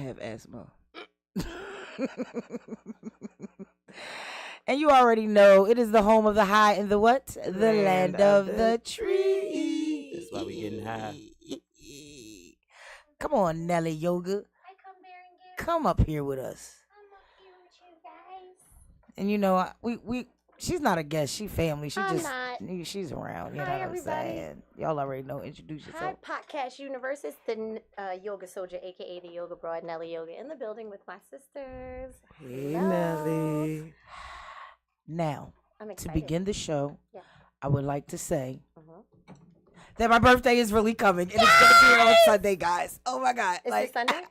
have asthma. And you already know it is the home of the high and the what? The land of the tree. That's why we getting high. Come on, Nelly Yoga. Come up here with us. And you know, she's not a guest. She family. She's around. You know what I'm saying? Y'all already know. Introduce yourself. Hi, Potcast Universe. It's the Yoga Soldier, aka the Yoga Broad, Nelly Yoga, in the building with my sisters. Hey, Nelly. Now, I'm to excited. begin the show, Yeah. I would like to say that my birthday is really coming, and it's gonna be on Sunday, guys. Oh my God! Is this Sunday?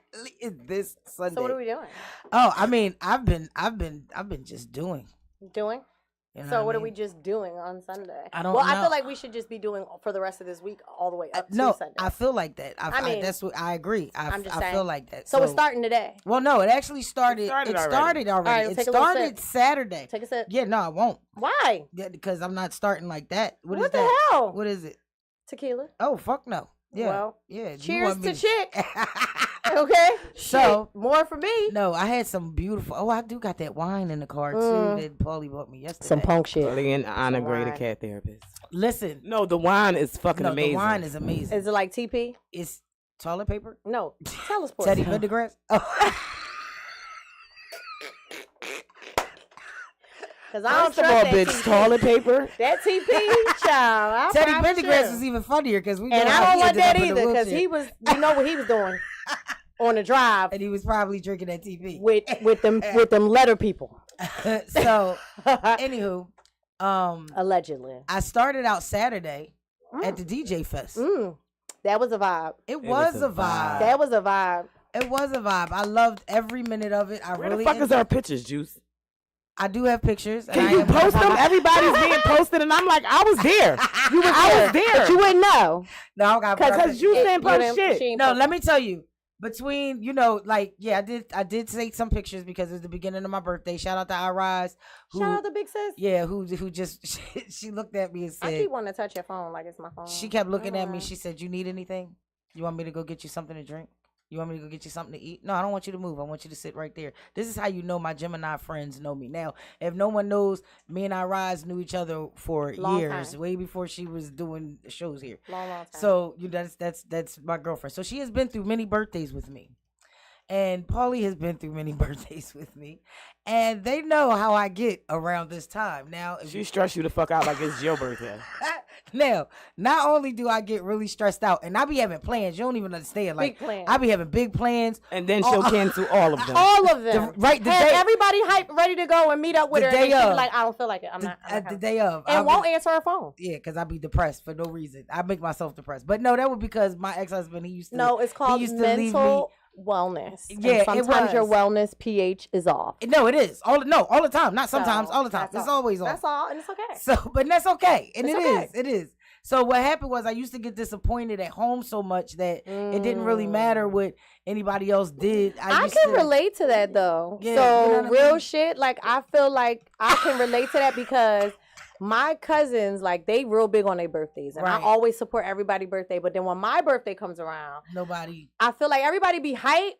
It's this Sunday. So what are we doing? Oh, I mean, I've been just doing. Doing? You know So what I are we mean? just doing on Sunday? I don't Well, know. I feel like we should just be doing for the rest of this week all the way up to No, Sunday. I feel like that. I mean, that's what I agree. I'm just I saying. feel like that. So it's starting today. Well, no, it actually started. It started already. All right, It take a little started sip. Saturday. Take a sip. Yeah, no, I won't. Why? Yeah, because I'm not starting like that. What is What the that? hell? What is it? Tequila. Oh, fuck no. Yeah. Well, yeah. you cheers want me to chick. Okay. So Shit, more for me. no, I had some beautiful. Oh, I do got that wine in the car too that Paulie bought me yesterday. Some punk shit. Paulie and Anna Gray, the wine. cat therapist. Listen, No, the wine is fucking no, amazing. the wine is amazing. Is it like TP? It's toilet paper. No. Tell us, Teddy Pendergrass. Oh. Because I don't First of all, trust that bitch, TP. toilet paper. That TP, child. I Teddy promise Pendergrass you. was even funnier because we. And know I how don't he want ended that up in a either because wheelchair. he was, you know what he was doing on the drive and he was probably drinking that TV. with them letter people. So, anywho, Allegedly. I started out Saturday at the DJ Fest. That was a vibe. It was a vibe. That was a vibe. It was a vibe. I loved every minute of it. I Where really the fuck is our pictures, Juice? I do have pictures. and Can I you am- post them? Everybody's being posted, and I'm like, I was there. I was there. But you wouldn't know. No, I got Because you didn't post shit. No, let me tell you. Between, you know, like, yeah, I did take some pictures because it was the beginning of my birthday. Shout out to Irise. Shout out to Big Sis. Yeah, who just she looked at me and I said, keep wanting to touch your phone like it's my phone. she kept looking at me. She said, "You need anything? You want me to go get you something to drink? You want me to go get you something to eat? No, I don't want you to move. I want you to sit right there." This is how you know my Gemini friends know me. Now, if no one knows, me and Irise knew each other for Long years, time. way before she was doing shows here. Long time. So that's my girlfriend. So she has been through many birthdays with me. And Paulie has been through many birthdays with me. And they know how I get around this time. Now, if She stressed you the fuck out like it's your birthday. now, not only do I get really stressed out, and I be having plans, you don't even understand. Like, Big plans. I be having big plans. And then she'll cancel all of them. all of them. the Have day- everybody hyped, ready to go and meet up with The her. And day then she be of. like, I don't feel like it. I'm not. At the day of. And won't answer her phone. Yeah, because I be depressed for no reason. I make myself depressed. But no, that was because my ex-husband, he used to. No, it's called he used to leave me. mental wellness. And Yeah, it sometimes your was. wellness pH is off. No, it is. All the time. Not sometimes, So, all the time. that's It's all. always on. That's all, and it's okay. So, but that's okay. And It's it okay. is. It is. So what happened was I used to get disappointed at home so much that it didn't really matter what anybody else did. I used can to- relate to that though. Yeah, So you know what I real mean? shit, like I feel like I can relate to that because my cousins, like they real big on their birthdays, and I Right. always support everybody's birthday. But then when my birthday comes around, Nobody. I feel like everybody be hyped,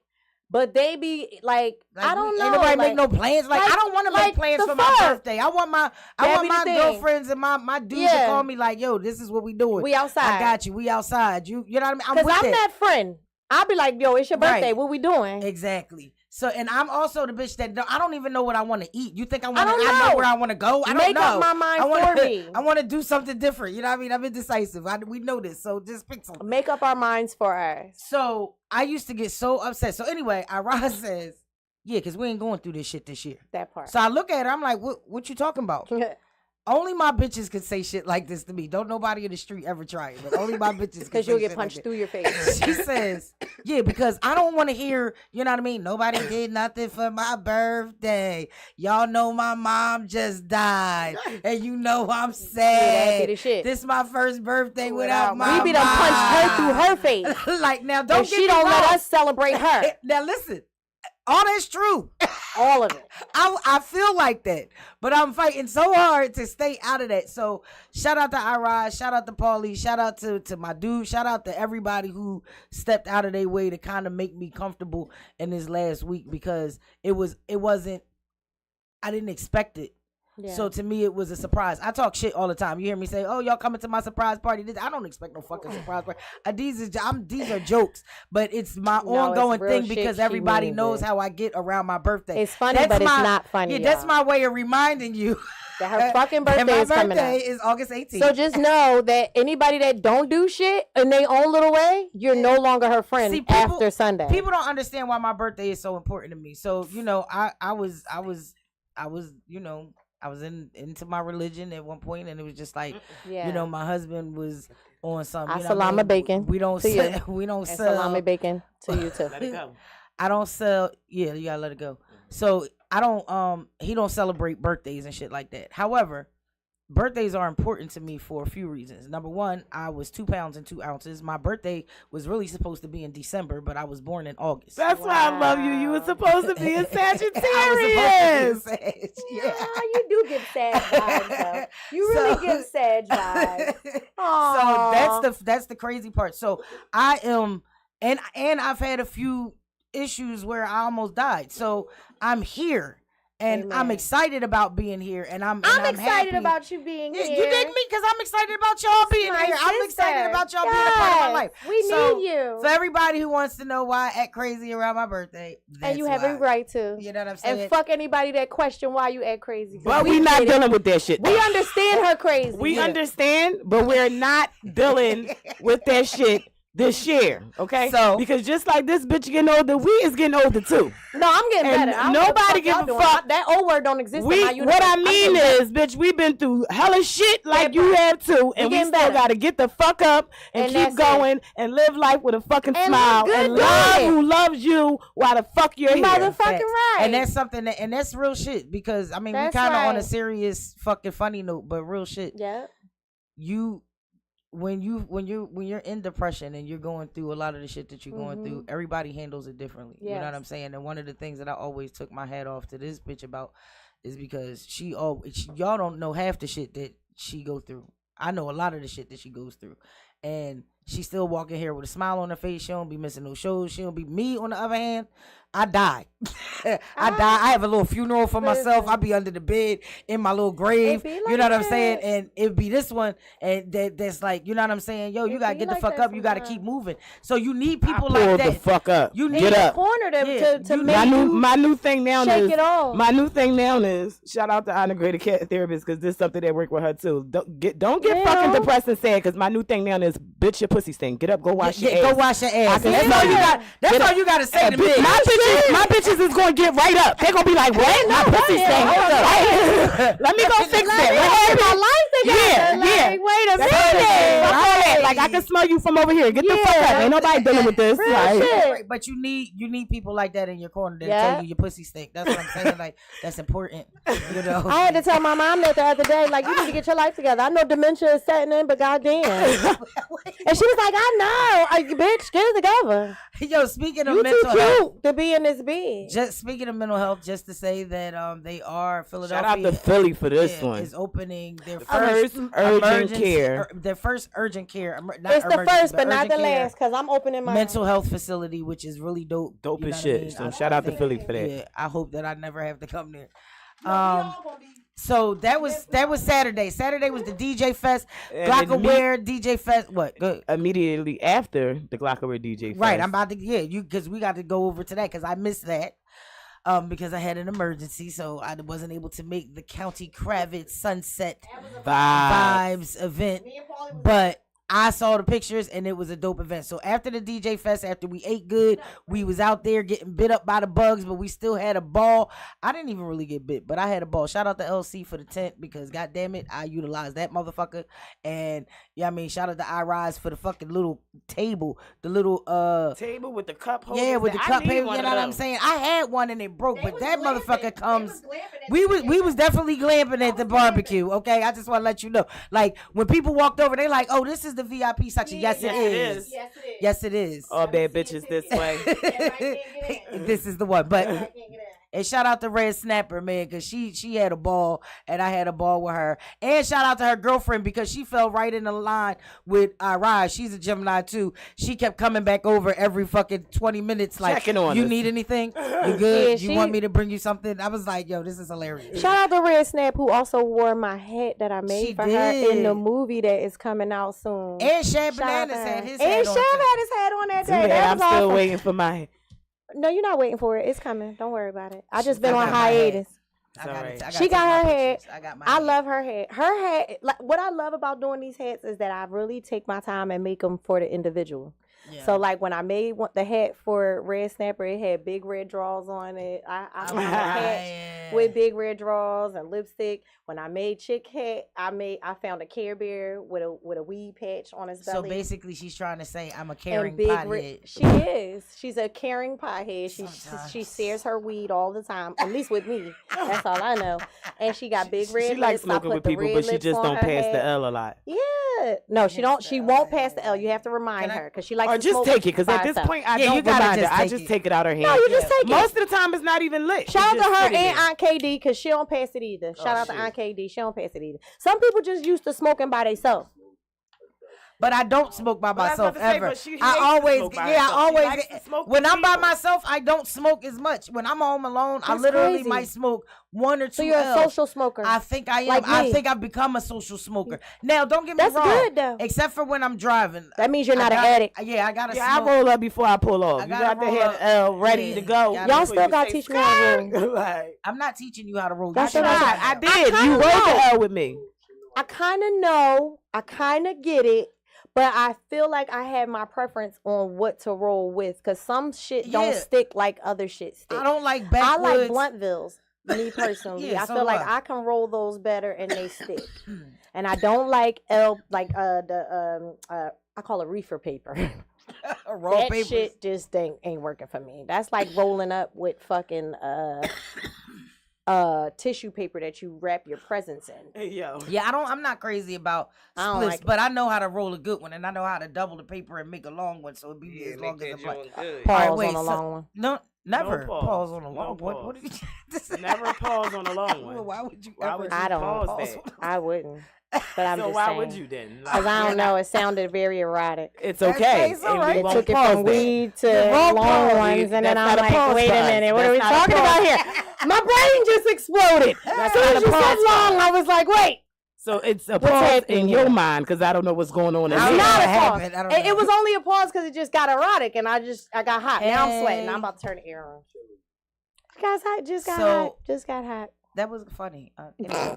but they be like I don't know. Ain't nobody make like, no plans. Like I don't want to like make plans the for my fuck? birthday. I want That be the my thing. girlfriends and my dudes Yeah. to call me like, yo, this is what we doing. we outside. I got you. We outside. You know what I mean? Because with I'm that friend. I'll be like, yo, it's your birthday. Right. What we doing? Exactly. So, and I'm also the bitch that I don't even know what I want to eat. You think I don't know know. where I want to go? I don't Make know. up my mind I wanna, for me. I want to do something different. You know what I mean? I'm indecisive. We know this. So just pick something. Make up our minds for us. So I used to get so upset. So anyway, Ira says, yeah, because we ain't going through this shit this year. That part. So I look at her. I'm like, what you talking about? Only my bitches could say shit like this to me. Don't nobody in the street ever try it. But only my bitches. Because you'll get punched through your face. She says, yeah, because I don't want to hear, you know what I mean? Nobody did nothing for my birthday. Y'all know my mom just died. And you know I'm Yeah, sad. the shit. This my first birthday without my We be done punched her through her face. Like, now don't And get she me don't wrong. let us celebrate her. Now listen, All that's true. All of it. I feel like that, but I'm fighting so hard to stay out of that. So shout out to Iraj, shout out to Paulie, shout out to my dude, shout out to everybody who stepped out of their way to kind of make me comfortable in this last week, because it wasn't, I didn't expect it. Yeah. So to me, it was a surprise. I talk shit all the time. You hear me say, "Oh, y'all coming to my surprise party?" I don't expect no fucking surprise party. These are jokes, but it's my ongoing thing because everybody knows how I get around my birthday. It's funny, but it's not funny. Yeah, that's my way of reminding you that her fucking birthday is coming up. My birthday is August 18th. So just know that anybody that don't do shit in their own little way, you're no longer her friend after Sunday. People don't understand why my birthday is so important to me. So I was I was into my religion at one point, and it was just like, my husband was on something. Salami bacon. We don't sell. Salami bacon to you too. Let it go. I don't sell. Yeah, you gotta let it go. So I don't. He don't celebrate birthdays and shit like that. However, birthdays are important to me for a few reasons. Number one, I was 2 pounds and 2 ounces. My birthday was really supposed to be in December, but I was born in August. That's why I love you. You were supposed to be a Sagittarius. Yeah, you do give sad vibes, though. You really give sad vibes. Aww. So that's the crazy part. So I am, and I've had a few issues where I almost died. So I'm here. And Amen. I'm excited about being here, and I'm excited happy. about you being here. You dig me? Because I'm excited about y'all being here. I'm excited about y'all being a part of my life. We need you. So everybody who wants to know why I act crazy around my birthday, and you have every right to. You know what I'm saying? And fuck anybody that question why you act crazy. But we not dealing with that shit. We understand her crazy. We understand, but we're not dealing with that shit this year, okay? So because just like this bitch getting older, we is getting older too. No, I'm getting better. Nobody give a fuck. That old word don't exist. What I mean is, bitch, we've been through hella shit like you have too, and we still gotta get the fuck up and keep going and live life with a fucking smile and love who loves you while the fuck you're here. Motherfucking right. And that's something and that's real shit, because I mean we kind of on a serious fucking funny note, but real shit. Yeah. When you're in depression and you're going through a lot of the shit that you're going through, everybody handles it differently. Yes. You know what I'm saying? And one of the things that I always took my hat off to this bitch about is because y'all don't know half the shit that she go through. I know a lot of the shit that she goes through, and she still walking here with a smile on her face. She don't be missing no shows. She don't be. Me on the other hand, I die. I die. I have a little funeral for myself. I be under the bed in my little grave. Like you know what I'm saying? And it'd be this one, and that's like, you know what I'm saying? Yo, you gotta get the fuck up. You gotta keep moving. So you need people like that. The fuck up. You need get up. Corner to make my new thing now shake is it off. My new thing now is shout out to integrated cat therapist, because this is something that work with her too. Don't get fucking depressed and sad, because my new thing now is bitch your pussy stink. Get up, go wash your ass. Go wash your ass. That's all you gotta say to me. My bitches is gonna get right up. They're gonna be like, what? My pussy stink. Let me go fix it. My life together. Yeah. Wait a minute. Like I can smell you from over here. Get the fuck up. Ain't nobody dealing with this. Right. But you need people like that in your corner that tell you your pussy stink. That's what I'm saying. Like, that's important. You know. I had to tell my mom that the other day. Like, you need to get your life together. I know dementia is setting in, but goddamn. And she was like, I know. Bitch, get it together. Yo, speaking of you mental too health, cute to be in this bed. Just speaking of mental health, just to say that they are Philadelphia. Shout out to Philly for this one. Is opening their first urgent care. Their first urgent care. It's the first, but not the last, because I'm opening my mental health facility, which is really dope. Dope as shit. I mean? So shout out to Philly for that. Yeah, I hope that I never have to come there. So that was Saturday. Saturday was the DJ Fest, Glockaware DJ Fest. What? Good. Immediately after the Glockaware DJ Fest. Right. I'm about to because we got to go over to that, because I missed that. Because I had an emergency, so I wasn't able to make the County Kravitz Sunset Vibes event. But I saw the pictures, and it was a dope event. So after the DJ Fest, after we ate good, we was out there getting bit up by the bugs, but we still had a ball. I didn't even really get bit, but I had a ball. Shout out to LC for the tent, because goddamn it, I utilized that motherfucker. And shout out to iRise for the fucking little table, the little table with the cup holder. Yeah, with the cup holder. You know what I'm saying? I had one and it broke, but that motherfucker comes. We was definitely glamping at the barbecue. Okay, I just want to let you know. Like, when people walked over, they like, oh, this is the the VIP section? Yes, it is. Yes, it is. Yes, it is. All bad bitches this way. This is the one. But and shout out to Red Snapper, man, because she had a ball and I had a ball with her. And shout out to her girlfriend because she fell right in the line with Raj. She's a Gemini too. She kept coming back over every fucking 20 minutes like, checking on you us. Need anything? You good? Yeah, you want me to bring you something? I was like, yo, this is hilarious. Shout out to Red Snap who also wore my hat that I made She for did. her in the movie that is coming out soon. And Shad Shout out Bananas to her. had his And hat Shab on. too. had his hat on that day. Yeah, That I'm was still awesome. waiting for my. No, you're not waiting for it. It's coming. Don't worry about it. I just I been on got my hiatus. I gotta- alright. I gotta She take got my her hat. pictures. I got my I hat. love her hat. Her hat, like, what I love about doing these hats is that I really take my time and make them for the individual. Yeah. So, like, when I made the hat for Red Snapper, it had big red draws on it. I found a hat Yeah. with big red draws and lipstick. When I made Chick hat, I found a Care Bear with a weed patch on his belly. So basically, she's trying to say I'm a and caring big pothead. she is. She's a caring pothead. Sometimes. She shares her weed all the time. At least with me. That's all I know. And she got big red She likes lips. I smoking put with the people, red but she lips just on don't her pass the hat. L a lot. Yeah. No, she don't. She won't pass the L. You have to remind Can I- her because she likes Or to just smoke take it, because by at this herself. point, I Yeah, don't you gotta remind her. just I take just it. take it out her hand. No, you just take it. Most of the time, it's not even lit. Shout out Just to her sit it and there. Aunt KD because she don't pass it either. Shout out to shit. Aunt KD. She don't pass it either. Some people just used to smoking by themselves. But I don't smoke by But I was myself about to say, ever. but she hates I to always, smoke by yeah, I herself. She always. likes to smoke When with I'm by people. myself, I don't smoke as much. When I'm home alone, I That's literally crazy. might smoke one or two. So you're a Ls. social smoker. I think I am. Like I me. think I've become a social smoker. Now, don't get me That's wrong. good, though. Except for when I'm driving. That means you're I not an gotta- addict. Yeah, I gotta Yeah, smoke. I roll up before I pull off. I You gotta got to roll have up. the L ready Yeah. to go. Y'all Y'all before still you gotta say, teach me how to roll. like, I'm not teaching you how to roll. That's You what should I- know I that. did. kinda You rolled know. the L with me. I kind of know. I kind of get it. But I feel like I have my preference on what to roll with because some shit don't Yeah. stick like other shit stick. I don't like I backwoods. like Bluntvilles, me personally. Yeah, I so feel do like I. I can roll those better and they stick. And I don't like I call it reefer paper. A roll That papers. shit just ain't working for me. That's like rolling up with fucking tissue paper that you wrap your presents in. Hey, yo. Yeah, I'm not crazy about I don't splits, like it. but I know how to roll a good one, and I know how to double the paper and make a long one, so it'd be as long as a month. Pause All right, wait, on a so- long one. No, never pause. pause on a No long one. pause. What did you Never pause on a long one. Why would you Why ever? would you I don't. pause that? I wouldn't. But I'm So just why saying. would you then? Because I don't know. It sounded very erotic. It's That's okay. nice, and all right. we It won't took it pause from that. weed to The wrong long pause. ones, and then That's I'm not a like, pause wait a button. minute, what are we That's not a talking about pause. here? My brain just exploded. As That's soon not as a you said pause long, button. I was like, wait. So it's a What's pause happening in your here? mind because I don't know what's going on in I It's don't here. know not what a pause. happened. I don't It know. was only a pause because it just got erotic, and I got hot. Now I'm sweating. I'm about to turn the air on. Guys, just got So- hot. Just got hot. That was funny. Anyway.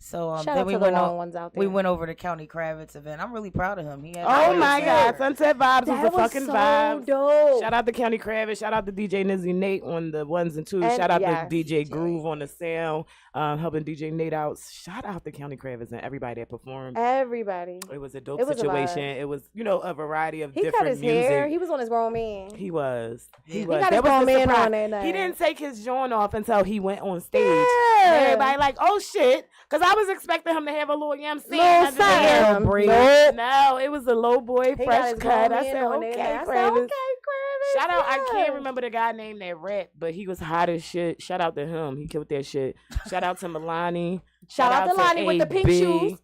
So Shout then out we to the went long on. ones out there. We went over to County Kravitz event. I'm really proud of him. He had Oh a my great God, set. Sunset Vibes That was a was fucking so vibe. dope. Shout out to County Kravitz. Shout out to DJ Nizzy Nate on the ones and twos. And Shout out yes, to DJ Groove on the sound, helping DJ Nate out. Shout out to County Kravitz and everybody that performed. Everybody. It was a dope It was a situation. vibe. It was, a variety of He different cut his music. hair. He was on his grown man. He was. He Yeah. was. He got That his was grown the man surprise. on that night. He didn't take his joint off until he went on stage. Yeah. And everybody like, oh shit. Because I was expecting him to have a little yam Little Sam. braid. Nope. No, it was a low boy, He got fresh his cut. grown I man said, on there. okay, I said, Kravitz. okay, Kravitz. Shout out, I yes. can't remember the guy named that rap, but he was hot as shit. Shout out to him. He killed that shit. Shout out to Milani. Shout out to Lonnie with the pink AB. shoes.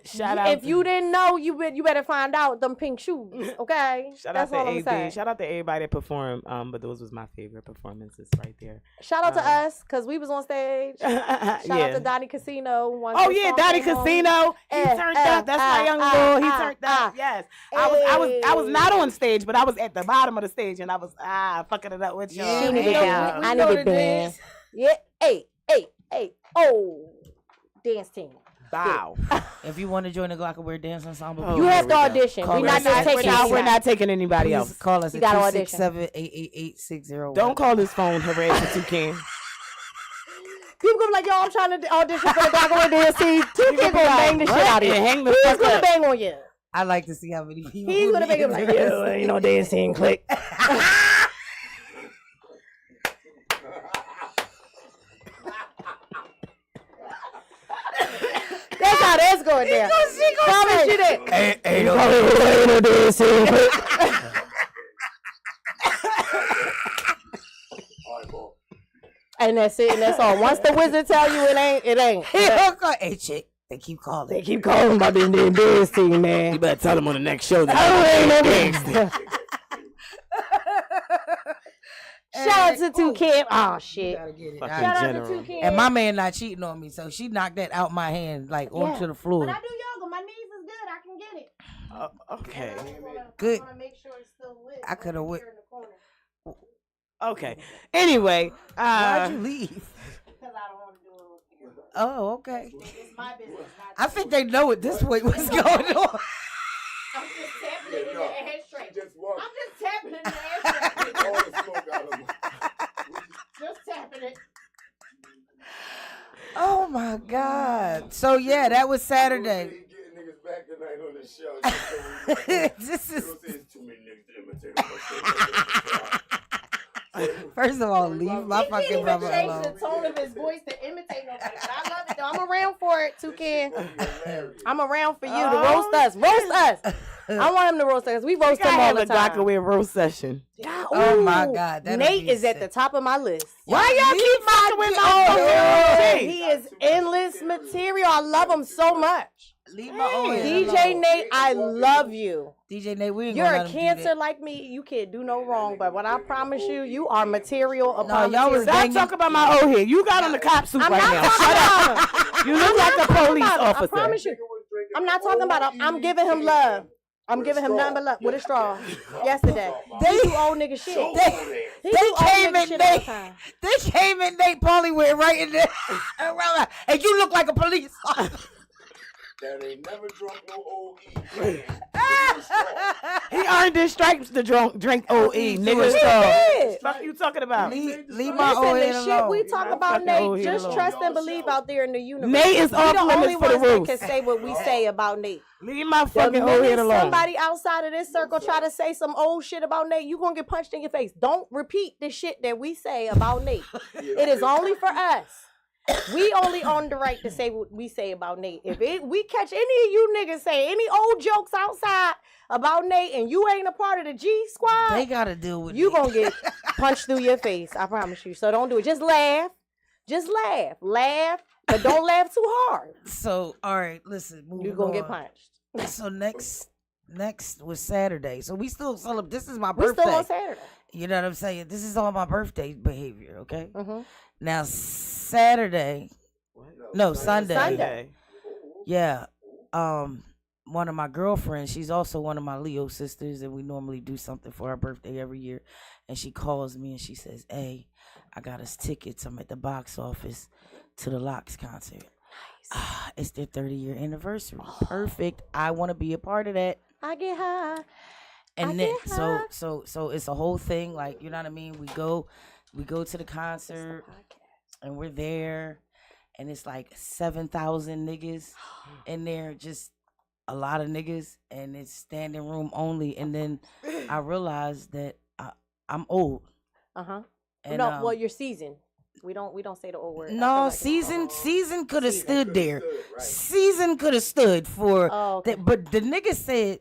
Shout out. If you didn't know, you better find out them pink shoes. Okay, Shout that's out all to I'm AB. saying. Shout out to everybody that performed. But those was my favorite performances right there. Shout out to us because we was on stage. Shout out to Donnie Casino. Oh yeah, Donnie Casino. He turned up. That's my young boy. He turned up. Yes. I was not on stage, but I was at the bottom of the stage and I was fucking it up with y'all. Yeah, She needed we know- down. we I know needed the dance. dance. Yeah. Hey. Oh, dance team. Bow. If you want to join the Glockenwear Dance Ensemble, Oh, You here have we to go. audition. Call We're us. not just taking We're it. not taking anybody please else. call us You at gotta audition. 267-888-6001. Don't call his phone harassing Toucan. People gonna be like, yo, I'm trying to audition for the Glockenwear dance team. Two kids gonna bang the shit out of you. And hang the He's fuck gonna up. bang on you. I like to see how many people. He's will gonna be make him in like, there. yo, ain't no dance team, click. That's how that's going down. She gonna say that. Ain't no this. And that's it, and that's all. Once the wizard tell you it ain't. Hey, chick, they keep calling. They keep calling about this dance team, man. You better tell them on the next show. That Shout out to Toucan. Oh shit. Shout out to Toucan. And my man not cheating on me, so she knocked that out my hand like onto the floor. But I do yoga. My knees is good. I can get it. Okay. Good. I want to make sure it's still lit. I could have went. Okay. Anyway, Why'd you leave? Because I don't want to do it with you. Oh, okay. It's my business. I think they know at this point what's going on. I'm just tapping it in the ashtray. I'm just tapping it in the ashtray. All the smoke out of them. Just tapping it. Oh my God. So yeah, that was Saturday. Getting niggas back tonight on the show. This is. It's too many niggas to imitate. First of all, leave my fucking brother He alone. changed the tone of his voice to imitate nobody. But I love it though. I'm around for it, Toucan. I'm around for you to roast us. Roast us. I want him to roast us. We roast him all the time. Dockaway roast session. Oh my God. Nate is at the top of my list. Why y'all keep fucking with my He is endless material. I love him so much. Leave my own DJ Nate, I love you. DJ Nate, we ain't You're gonna a let him do cancer that. like me. You can't do no wrong. But what I promise you, you are material upon y'all was material. Stop talking about my old head. You got on the cop suit I'm right not now. talking Shut up. about him. You look like a police I officer. promise you. I'm not talking about him. I'm giving him love. I'm giving him nothing but love with a straw. Yesterday. They do old nigga shit. He do old came nigga in shit all the Nate. time. They came in Nate Pauly with right in there. And you look like a police officer. That ain't never drunk no OE. He earned his stripes to drink OE, nigga. did. Fuck you talking about? Leave my Listen, old the head shit alone. we talk about fucking old Nate, head just alone. trust and believe out there in the universe. Nate is We off the only limits for the ones that rules. can say what we say about Nate. Leave my The fucking old head minute alone. somebody outside of this circle try to say some old shit about Nate, you gonna get punched in your face. Don't repeat the shit that we say about Nate. It is only for us. We only own the right to say what we say about Nate. If we catch any of you niggas say any old jokes outside about Nate and you ain't a part of the G squad, They gotta deal with you me. gonna get punched through your face. I promise you. So don't do it. Just laugh. Just laugh. Laugh, but don't laugh too hard. So, all right, listen. You're gonna get punched. So next was Saturday. So we still celebrate. This is my We're birthday. still on Saturday. You know what I'm saying? This is all my birthday behavior, okay? Mm-hmm. Now, Sunday. Sunday. Yeah. One of my girlfriends, she's also one of my Leo sisters, and we normally do something for her birthday every year. And she calls me and she says, "Hey, I got us tickets. I'm at the box office to the Locks concert. Nice. It's their 30-year anniversary. Perfect. I want to be a part of that." I get high. And I then get high. so it's a whole thing, like, you know what I mean? We go to the concert and we're there, and it's like 7,000 niggas in there, just a lot of niggas, and it's standing room only. And then I realized that I'm old. Uh-huh. And, No, well, you're seasoned. We don't say the old word. I no, feel like season could have Season. stood there. Season could have stood for Oh, okay. that, but the nigga said,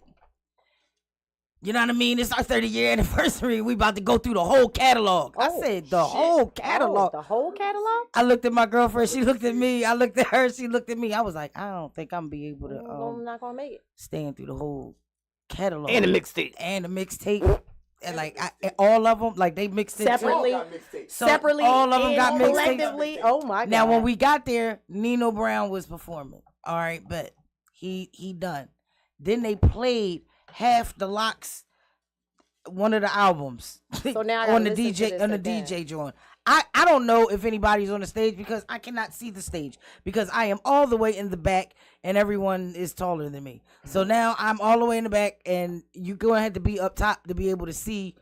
you know what I mean? It's our 30-year anniversary. We about to go through the whole catalog. I Oh, said the shit. whole catalog. Oh, the whole catalog? I looked at my girlfriend. She looked at me. I looked at her. She looked at me. I was like, I don't think I'm be able to I'm not gonna make it. stand through the whole catalog And the mixtape. and the mixtape. And like all of them, like they mixed it too. Separately. So Separately, all of them and got mixtapes. collectively. Oh my god! Now, when we got there, Nino Brown was performing. All right, but he done. Then they played half the Locks, one of the albums. So now I gotta on the listen to DJ this on the again. DJ joint. I don't know if anybody's on the stage because I cannot see the stage because I am all the way in the back and everyone is taller than me. So now I'm all the way in the back and you're gonna have to be up top to be able to see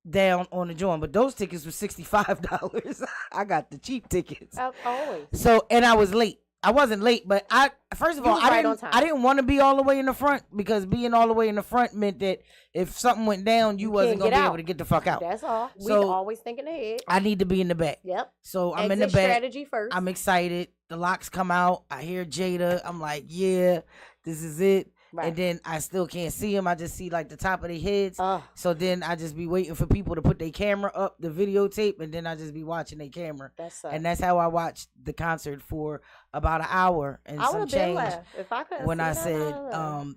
down on the joint. But those tickets were $65. I got the cheap tickets. Always. So, and I was late. I wasn't late, but first of all, I didn't want to be all the way in the front because being all the way in the front meant that if something went down, you wasn't gonna be able to get the fuck out. That's all. So we always thinking ahead. I need to be in the back. Yep. So I'm in the back. Strategy first. I'm excited. The locks come out. I hear Jada. I'm like, yeah, this is it. Right. And then I still can't see them. I just see like the top of their heads. So then I just be waiting for people to put their camera up, the videotape, and then I just be watching their camera. And that's how I watched the concert for about an hour and some change. If I could when I said,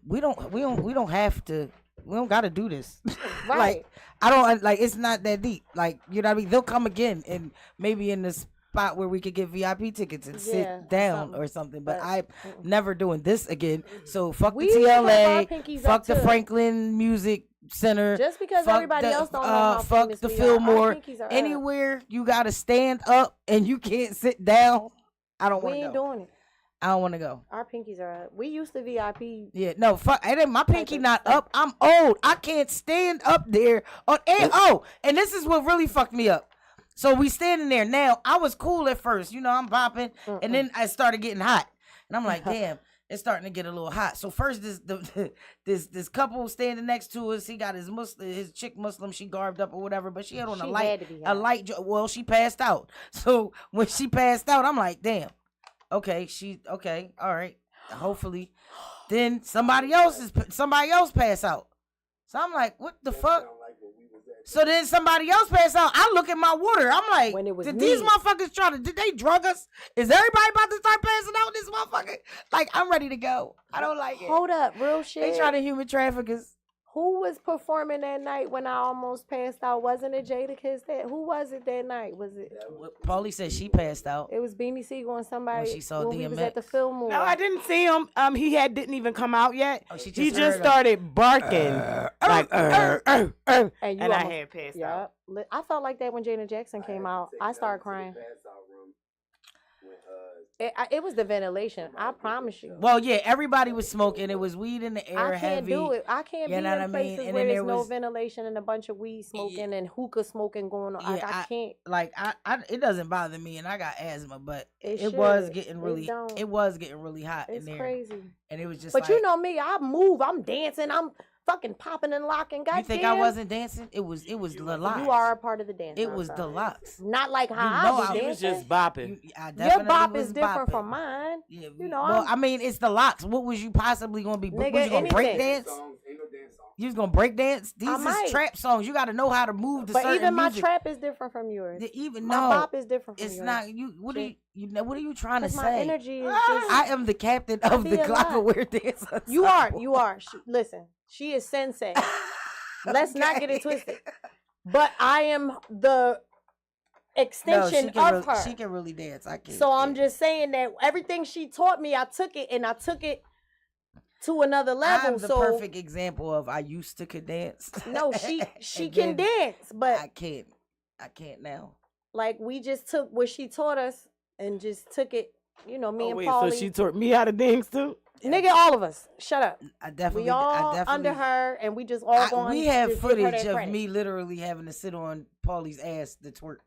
we don't have to. We don't got to do this. Right. Like I don't like. It's not that deep. Like you know what I mean. They'll come again and maybe in this spot where we could get VIP tickets and sit down or something. But I'm never doing this again. So fuck the TLA, fuck the Franklin Music Center. Just because everybody else don't know how fuck the Fillmore. Anywhere you gotta stand up and you can't sit down. I don't want to go. We ain't doing it. I don't want to go. Our pinkies are up. We used to VIP. Yeah, no, fuck. My pinky not up. I'm old. I can't stand up there. And this is what really fucked me up. So we standing there. Now, I was cool at first. You know, I'm bopping. And then I started getting hot. And I'm like, damn, it's starting to get a little hot. So first, this couple standing next to us, he got his chick Muslim, she garbed up or whatever, but she had on a light. Well, she passed out. So when she passed out, I'm like, damn. Okay, all right. Hopefully. Then somebody else pass out. So I'm like, what the fuck? So then somebody else passed out. I look at my water. I'm like, did these motherfuckers did they drug us? Is everybody about to start passing out this motherfucker? Like, I'm ready to go. I don't like it. Hold up, real shit. They try to human traffic us. Who was performing that night when I almost passed out? Wasn't it Jada Kiss? Who was it that night? Was it? Paulie said she passed out. It was Beanie Siegel and somebody. When she saw DMX. We was at the Fillmore. No, I didn't see him. He didn't even come out yet. He just started barking and I had passed out. I felt like that when Janet Jackson came out. I started crying. It was the ventilation. I promise you. Well, yeah, everybody was smoking. It was weed in the air. I can't do it. I can't be in places where there's no ventilation and a bunch of weed smoking and hookah smoking going on. Yeah, I can't. Like it doesn't bother me, and I got asthma, but it was getting really hot in there. It's crazy. And it was just. But you know me, I move. I'm dancing. I'm fucking popping and locking. Goddamn. You think I wasn't dancing? It was the locks. You are a part of the dance. It was the locks. Not like how I was just bopping. Your bop is different from mine. Yeah, you know. Well, I mean, it's the locks. What was you possibly gonna be? Nigga, was you gonna break dance? You was gonna break dance? These is trap songs. You got to know how to move. But even my trap is different from yours. My bop is different from yours. It's not you. What are you trying to say? My energy is just. I am the captain of the Glockenware dance. You are. Listen, she is sensei. Let's not get it twisted. But I am the extension of her. She can really dance. I can't. So I'm just saying that everything she taught me, I took it to another level. I'm the perfect example of I used to could dance. No, she can dance, but I can't now. Like we just took what she taught us and just took it. You know, me and Paulie. So she taught me how to dance too. Nigga, all of us. Shut up. We all under her, and we just all going. We have footage of me literally having to sit on Paulie's ass to twerk.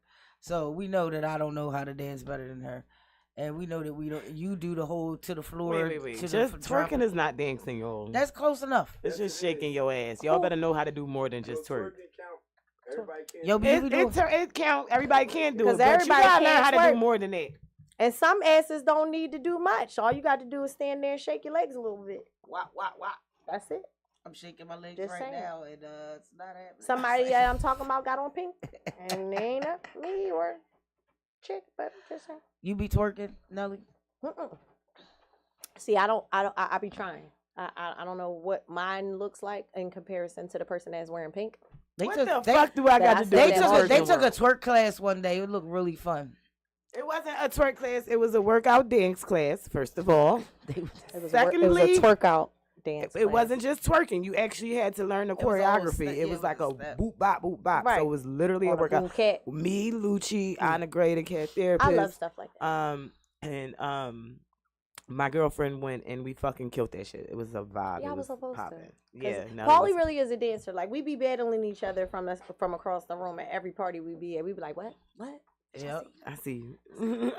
So we know that I don't know how to dance better than her. And we know that we don't. You do the whole to the floor. Wait. Just twerking is not dancing, y'all. That's close enough. It's just shaking your ass. Y'all better know how to do more than just twerk. It count. Everybody can't do it. But you gotta learn how to do more than that. And some asses don't need to do much. All you got to do is stand there and shake your legs a little bit. Wah. That's it. I'm shaking my legs just right saying. Now, and it's not happening. Somebody I'm talking about got on pink, and they ain't me or chick, but just saying. You be twerking, Nelly? See, I be trying. I don't know what mine looks like in comparison to the person that's wearing pink. What the fuck do I got to do? They took a twerk class one day. It looked really fun. It wasn't a twerk class. It was a workout dance class, first of all. Secondly, it was a twerkout dance class. It wasn't just twerking. You actually had to learn the choreography. It was like a boop, bop, boop, bop. Right. So it was literally a workout. Me, Lucci, Anna Gray, the cat therapist. I love stuff like that. And my girlfriend went and we fucking killed that shit. It was a vibe. Yeah, I was supposed to. Yeah, Paulie really is a dancer. Like we be battling each other from across the room at every party we be at. We be like, what? Yep, I see you.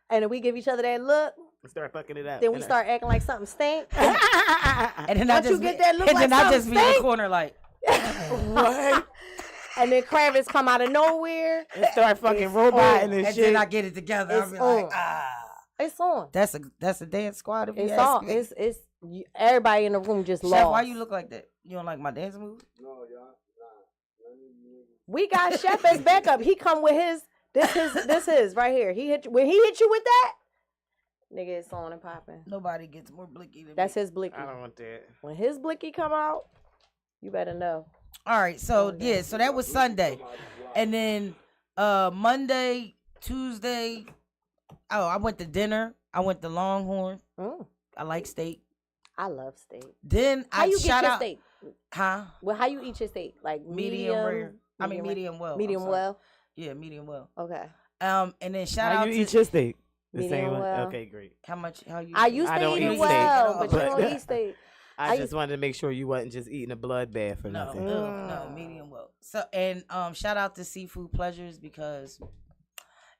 and then we give each other that look. Start fucking it up. Then we start acting like something stink. And then once you get that look, like I something just be in the corner like, what? And then Kravitz come out of nowhere and start fucking roboting and shit. Then I get it together. I'll be like, It's on. That's a dance squad. If it's you ask on. me. It's everybody in the room just Chef, lost. why you look like that? You don't like my dance moves? No, y'all. We got Chef as backup. He come with his. This his right here. He hit you when he hit you with that. Nigga, it's on and popping. Nobody gets more blicky than That's me. his blicky. I don't want that. When his blicky come out, you better know. All right, so yeah, so that was Sunday, and then Monday, Tuesday. Oh, I went to dinner. I went to Longhorn. I like steak. I love steak. Then how you get your steak? Huh? Well, how you eat your steak? Like medium rare. I mean medium well. Medium well. Yeah, medium well. Okay. And then shout out How you eat your steak? The medium same one? well. Okay, great. How you? I used to eat it well, but you don't eat steak. I just wanted to make sure you wasn't just eating a bloodbath or nothing. No, medium well. So and shout out to Seafood Pleasures because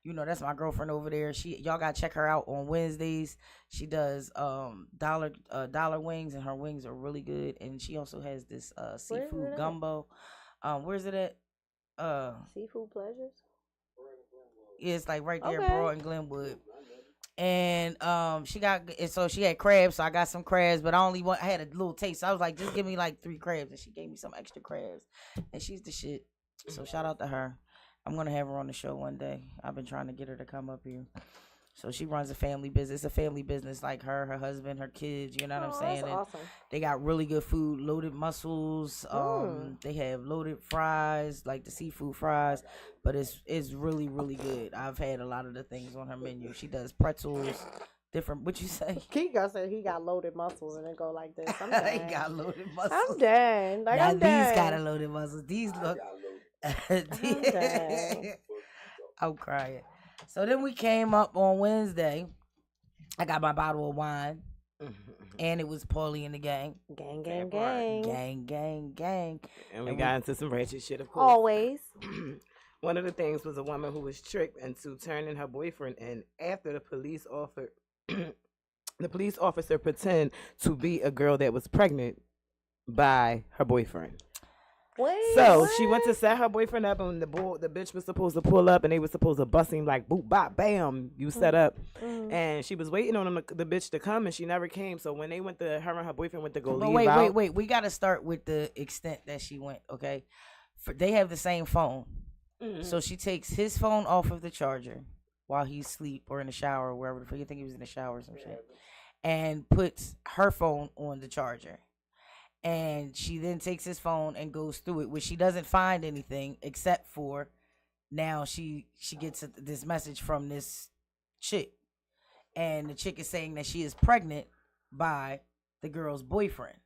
you know that's my girlfriend over there. Y'all gotta check her out on Wednesdays. She does dollar wings and her wings are really good. And she also has this seafood gumbo. Where's it at? Seafood Pleasures. Yeah, it's like right there, Broad and Glenwood. And she had crabs, so I got some crabs, but I had a little taste. So I was like, just give me like 3 crabs, and she gave me some extra crabs, and she's the shit. So shout out to her. I'm gonna have her on the show one day. I've been trying to get her to come up here. So she runs a family business. It's a family business, like her husband, her kids. You know what I'm saying? That's awesome. They got really good food, loaded mussels. They have loaded fries, like the seafood fries, but it's really really good. I've had a lot of the things on her menu. She does pretzels, different. What you say? Kiko said he got loaded mussels and it go like this. I'm done. He got loaded mussels. I'm done. Like now I'm done. These got a loaded mussels. These look. I'm crying. So then we came up on Wednesday. I got my bottle of wine. And it was Paulie and the gang. Gang, gang, gang. Gang, gang, gang. And we got into some ratchet shit, of course. Always. One of the things was a woman who was tricked into turning her boyfriend in after the police officer pretended to be a girl that was pregnant by her boyfriend. She went to set her boyfriend up, and the bitch was supposed to pull up, and they were supposed to bust him like boop bop bam. You set up, and she was waiting on the bitch to come, and she never came. So when they went to her and her boyfriend went to go leave out. Wait. We got to start with the extent that she went. Okay, they have the same phone, so she takes his phone off of the charger while he's asleep or in the shower or wherever the fuck you think he was in the shower or some shit, and puts her phone on the charger. And she then takes his phone and goes through it, which she doesn't find anything except for now she gets this message from this chick. And the chick is saying that she is pregnant by the girl's boyfriend.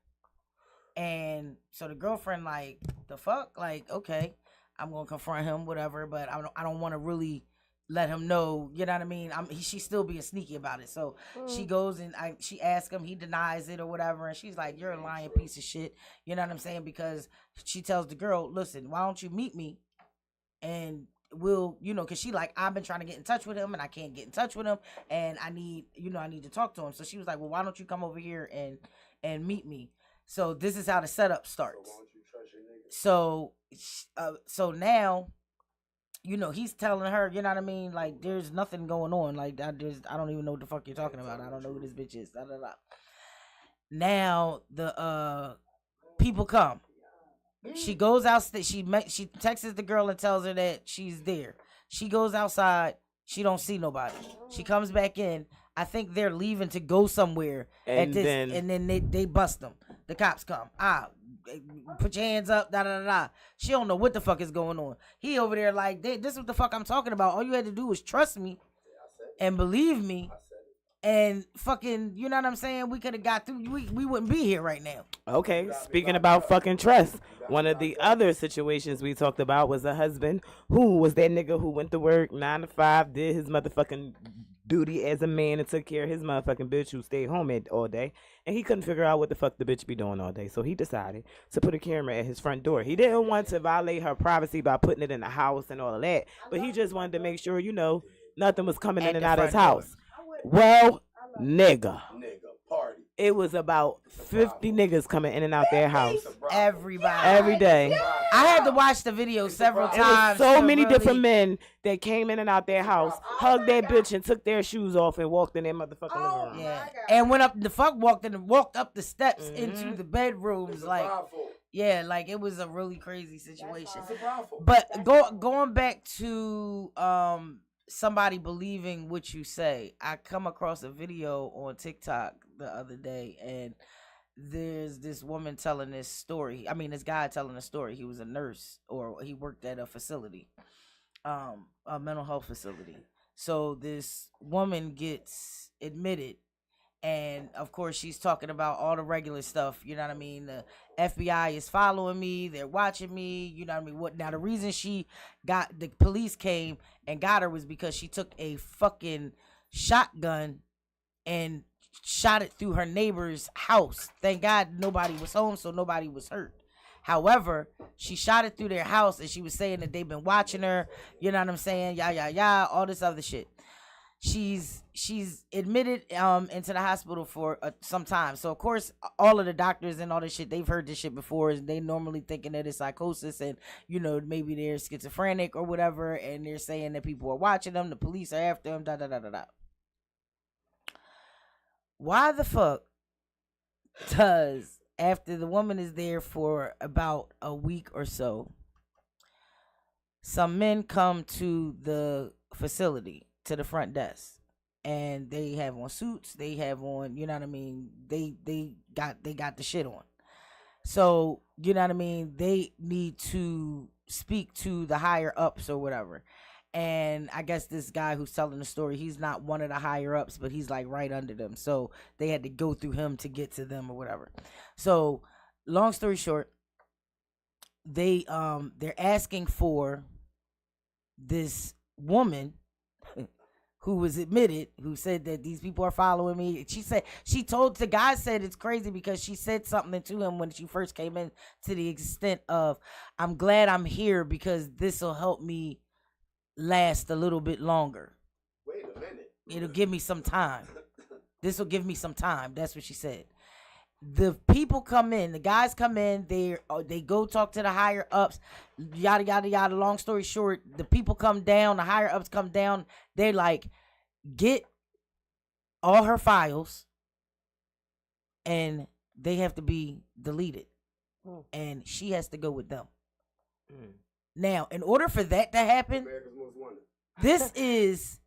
And so the girlfriend like, the fuck? Like, okay, I'm going to confront him, whatever, but I don't want to really let him know, you know what I mean? She's still being sneaky about it. So she goes and she asks him, he denies it or whatever. And she's like, you're a lying piece of shit. You know what I'm saying? Because she tells the girl, listen, why don't you meet me? And we'll, cause she like, I've been trying to get in touch with him and I can't get in touch with him. And I need to talk to him. So she was like, well, why don't you come over here and meet me? So this is how the setup starts. So now, he's telling her, you know what I mean? Like, there's nothing going on. Like, I don't even know what the fuck you're talking about. I don't know who this bitch is. Da, da, da. Now, the people come. She goes out. She texts the girl and tells her that she's there. She goes outside. She don't see nobody. She comes back in. I think they're leaving to go somewhere. And then they bust them. The cops come. Put your hands up, da da da. She don't know what the fuck is going on. He over there like, this is what the fuck I'm talking about. All you had to do was trust me and believe me, and fucking, you know what I'm saying? We could have got through. We wouldn't be here right now. Okay, speaking about fucking trust, one of the other situations we talked about was a husband who was that nigga who went to work 9 to 5, did his motherfucking duty as a man and took care of his motherfucking bitch who stayed home all day, and he couldn't figure out what the fuck the bitch be doing all day, so he decided to put a camera at his front door. He didn't want to violate her privacy by putting it in the house and all of that, but he just wanted to make sure, nothing was coming At in and the out of his front door. house. Well, nigga. Party. It was about 50 niggas coming in and out their house Everybody. every day. I had to watch the video several It was times. so to many really- different men that came in and out their house, hugged their bitch and took their shoes off and walked in their motherfucking living room. Yeah, and went up the fuck walked up the steps into the bedrooms like. Yeah, like it was a really crazy situation. But going back to somebody believing what you say, I come across a video on TikTok the other day, and there's this woman telling this story. I mean, this guy telling a story. He was a nurse, or he worked at a facility, a mental health facility. So this woman gets admitted. And of course, she's talking about all the regular stuff. You know what I mean? The FBI is following me. They're watching me. You know what I mean? What now? The reason the police came and got her was because she took a fucking shotgun and shot it through her neighbor's house. Thank God nobody was home, so nobody was hurt. However, she shot it through their house, and she was saying that they've been watching her. You know what I'm saying? Yeah, all this other shit. She's admitted into the hospital for some time. So of course, all of the doctors and all this shit, they've heard this shit before. They normally thinking that it's psychosis, and you know, maybe they're schizophrenic or whatever, and they're saying that people are watching them, the police are after them, da. Why the fuck does, after the woman is there for about a week or so, some men come to the facility, to the front desk, and they have on suits, they have on, you know what I mean, they got the shit on. So, you know what I mean, they need to speak to the higher ups or whatever. And I guess this guy who's telling the story, he's not one of the higher ups, but he's like right under them. So they had to go through him to get to them or whatever. So long story short, they're asking for this woman who was admitted, who said that these people are following me. The guy said it's crazy because she said something to him when she first came in, to the extent of, I'm glad I'm here because this will help me last a little bit longer. Wait a minute. It'll give me some time. This will give me some time. That's what she said. The people come in, the guys come in, they go talk to the higher ups, yada yada yada. Long story short, the people come down, the higher ups come down, they like, get all her files and they have to be deleted. And she has to go with them. Now, in order for that to happen, this is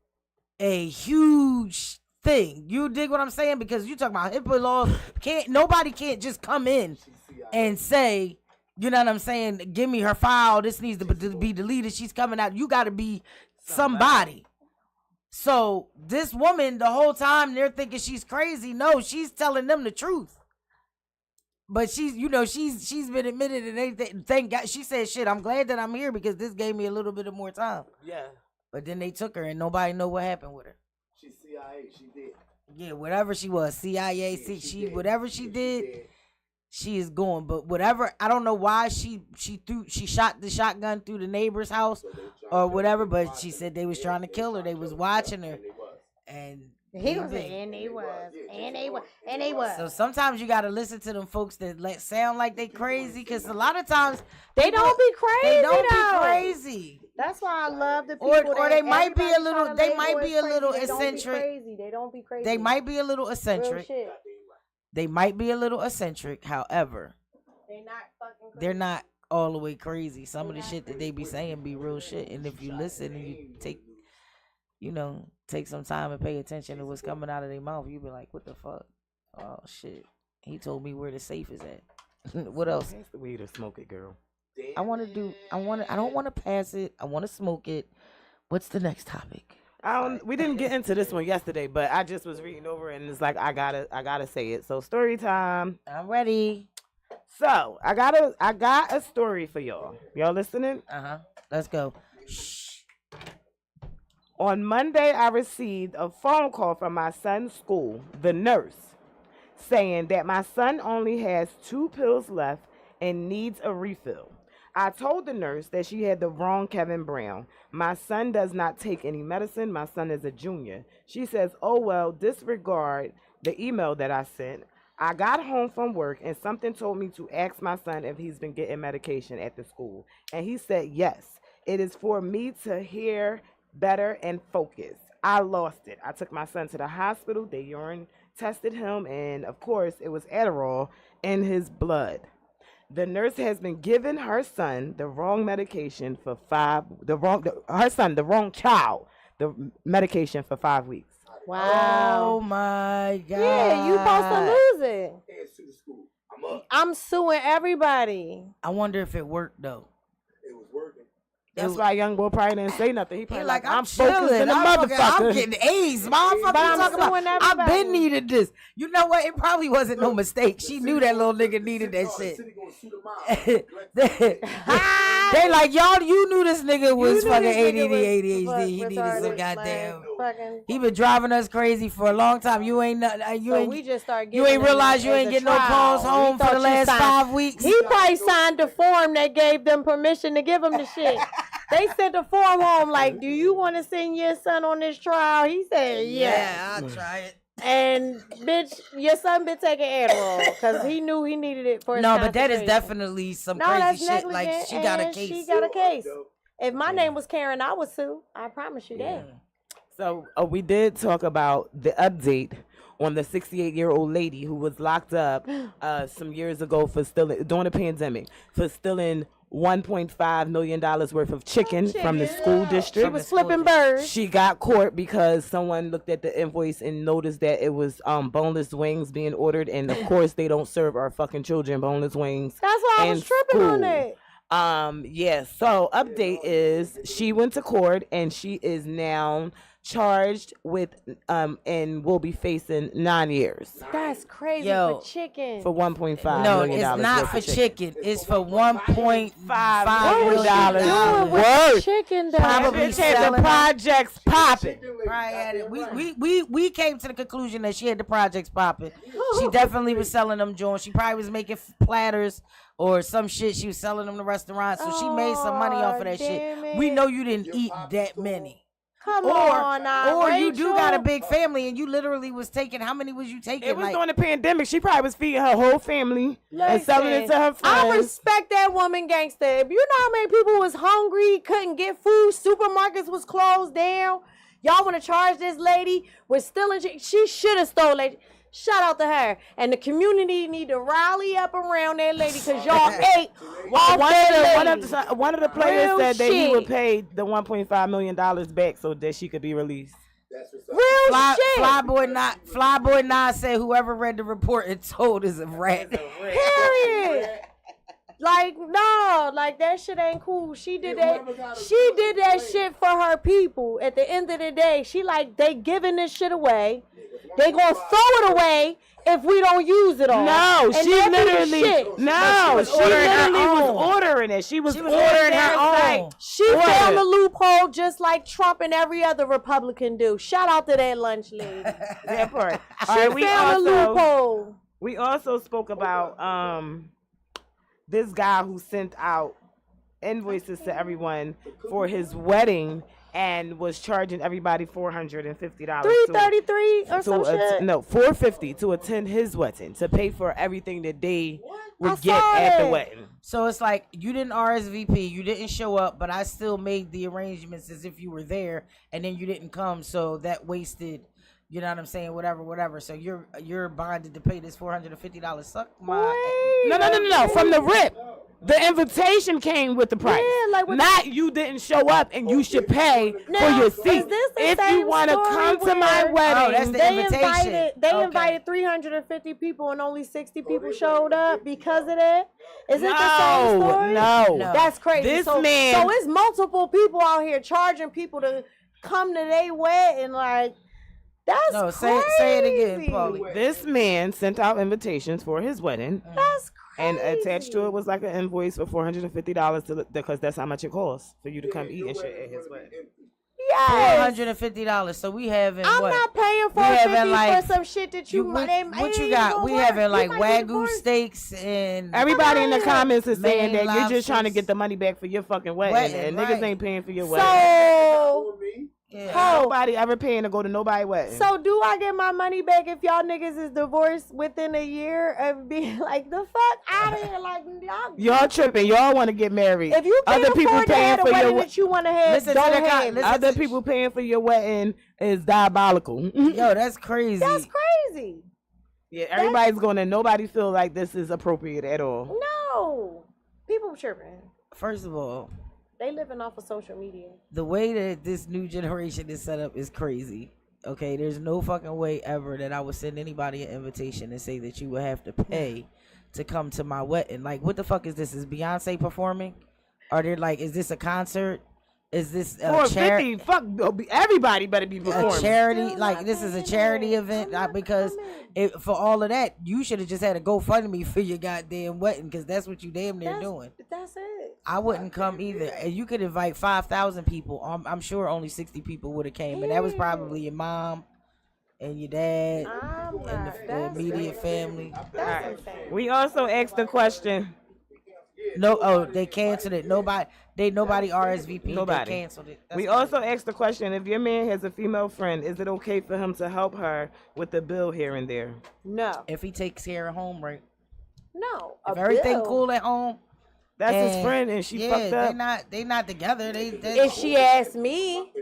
a huge thing. You dig what I'm saying? Because you talk about HIPAA laws. Nobody can't just come in and say, you know what I'm saying, give me her file, this needs to be deleted, she's coming out. You got to be somebody. So this woman, the whole time they're thinking she's crazy. No, she's telling them the truth. But she's been admitted and everything. Thank God. She said, shit, I'm glad that I'm here because this gave me a little bit of more time. Yeah. But then they took her and nobody know what happened with her. She's CIA. She did. Yeah, whatever she was, CIA, whatever she did, she is going. But whatever, I don't know why she shot the shotgun through the neighbor's house or whatever. But she said they was trying to kill her. They was watching her, and he was, and they was. So sometimes you gotta listen to them folks that sound like they crazy, because a lot of times they don't be crazy. They don't be crazy. That's why I love the people. Or they might be a little. They might be a little eccentric. They don't be crazy. They might be a little eccentric. They might be a little eccentric. However, they're not fucking crazy. They're not all the way crazy. Some of the shit that they be saying be real shit. And if you listen and you take some time and pay attention to what's coming out of their mouth, you be like, what the fuck? Oh shit. He told me where the safe is at. What else? That's the way to smoke it, girl. I don't want to pass it. I want to smoke it. What's the next topic? We didn't get into this one yesterday, but I just was reading over it and it's like I gotta say it. So story time. I'm ready. So I got a story for y'all. Y'all listening? Let's go. Shh. On Monday, I received a phone call from my son's school, the nurse, saying that my son only has 2 pills left and needs a refill. I told the nurse that she had the wrong Kevin Brown. My son does not take any medicine. My son is a junior. She says, oh, well, disregard the email that I sent. I got home from work and something told me to ask my son if he's been getting medication at the school. And he said, yes, it is for me to hear better and focus. I lost it. I took my son to the hospital. They urine tested him. And of course, it was Adderall in his blood. The nurse has been giving her son the wrong medication for the wrong child, the medication for 5 weeks. Wow. Oh my God. Yeah, you supposed to lose it. Hey, sue the school. I'm up. I'm suing everybody. I wonder if it worked though. It was working. That's why young boy probably didn't say nothing. He probably like, I'm chilling. focused in the I'm motherfucker. getting A's, motherfucker. But I'm Talking suing about, I've everybody. been needed this. You know what? It probably wasn't no mistake. She knew that little nigga needed that shit. They like, y'all, you knew this nigga was fucking ADHD. He needed some goddamn. He been driving us crazy for a long time. You ain't We just start you ain't realize you ain't getting no calls home for the last 5 weeks. He probably signed the form that gave them permission to give him the shit. They sent the form home like, do you want to send your son on this trial? He said, Yeah, I'll try it. And bitch, your son been taking Adderall because he knew he needed it for his No, but that is concentration. definitely some that's crazy shit. Like, negligent, she got a and case. She got a case. If my name was Karen, I would sue. I promise you that. So we did talk about the update on the 68-year-old lady who was locked up some years ago for stealing during the pandemic for stealing $1.5 million worth of chicken from the school district. She was flipping birds. She got caught because someone looked at the invoice and noticed that it was boneless wings being ordered, and of course they don't serve our fucking children boneless wings. That's why I was tripping on it. So update is she went to court and she is now charged with and will be facing 9 years That's crazy Yo, for chicken. for $1.5 No, million it's not worth for of chicken. It's for $1.5 $1.5 million. million. Word. Chicken though. Probably Bitch had the selling projects popping. Right at it. We came to the conclusion that she had the projects popping. She definitely was selling them joints. She probably was making platters or some shit. She was selling them to restaurants, so she made some money off of that damn shit. it. We know you didn't eat that many. Come on now, Or you do Rachel. got a big family and you literally was taking, how many was you taking? It was like, during the pandemic. She probably was feeding her whole family and selling it to her Listen, I friends. respect that woman gangster. If you know how many people was hungry, couldn't get food, supermarkets was closed down. Y'all want to charge this lady with stealing? She should have stole it. Shout out to her. And the community need to rally up around that lady because y'all ate off that lady. One of the players Real said that he would shit. pay the $1.5 million back so that she could be released. Real shit. Flyboy Nas said whoever read the report and told is a rat. Period. Like, no, like that shit ain't cool. She did that. She did that shit for her people. At the end of the day, she like, they giving this shit away. They gonna throw it away if we don't use it all. No, And she that be literally, shit. no, she literally was ordering it. She was ordering her own. She found the loophole just like Trump and every other Republican do. Shout out to that lunch lady. That part. She All right, we found the also, loophole. we also spoke about this guy who sent out invoices to everyone for his wedding and was charging everybody $450. $333 or some shit. No, $450 to attend his wedding, to pay for everything that they would get saw at the it. wedding. So it's like you didn't RSVP, you didn't show up, but I still made the arrangements as if you were there, and then you didn't come, so that wasted. You know what I'm saying? Whatever. So you're bonded to pay this $450. Suck my. No. From the rip, the invitation came with the price. Yeah, like with not you didn't show up and you should pay for your is seat. this the If same you want to story come to my where- wedding, Oh, that's the They invitation. invited 350 people and only 60 people showed up because of that. Is it the same story? No. That's crazy. This so man- it's multiple people out here charging people to come to their wedding. Like, that's No, crazy. say it again, Paulie. This man sent out invitations for his wedding, That's and crazy. attached to it was like an invoice for $450 because that's how much it costs for you to come eat and shit at his wedding. Yes. $150. So we having I'm what? not paying $450 for some shit that you what you got? We having like Wagyu steaks and everybody in the comments is saying that you're just trying to lobsters. get the money back for your fucking wedding, and Right. niggas ain't paying for your wedding. So, Nobody ever paying to go to nobody's wedding. so do I get my money back if y'all niggas is divorced within a year of being like the fuck out of here? Like y'all tripping. Y'all want to get married. if you can't other people afford to paying have the for wedding your that you want to have, Listen to don't the have con- it. listen other people paying for your wedding is diabolical. Yo, that's crazy. That's crazy. Yeah, everybody's going to. Nobody feel like this is appropriate at all. No, people tripping. First of all, They living off of social media. the way that this new generation is set up is crazy. Okay, there's no fucking way ever that I would send anybody an invitation and say that you would have to pay to come to my wedding. Like, what the fuck is this? Is Beyonce performing? Are there like, is this a concert? Is this a charity? Fuck, everybody better be A performing. charity? Still Like, not this is a paying charity it. event? I'm not Because coming. for all of that, you should have just had a GoFundMe for your goddamn wedding, because that's what you damn near That's, doing. that's it. I wouldn't come either. And you could invite 5,000 people. I'm sure only 60 people would have came, and that was probably your mom and your dad I'm and not. the That's immediate insane. family. That's insane. We also asked the question. No, oh, they canceled it. Nobody RSVP. Nobody. They canceled it. That's We crazy. also asked the question: if your man has a female friend, is it okay for him to help her with the bill here and there? No, if he takes care of home, right? no. If everything cool at home, That's his and- friend, and she yeah, fucked up. they not together. They If she asked me,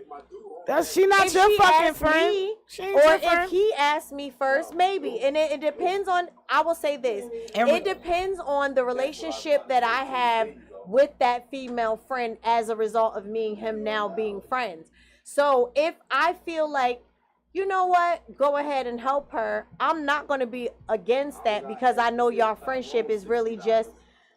She not if your she fucking asked friend. me, She ain't or your if friend. he asked me first, maybe. And it depends on. I will say this: it depends on the relationship that I have with that female friend as a result of me and him now being friends. So if I feel like, you know what, go ahead and help her, I'm not going to be against that, because I know your friendship is really just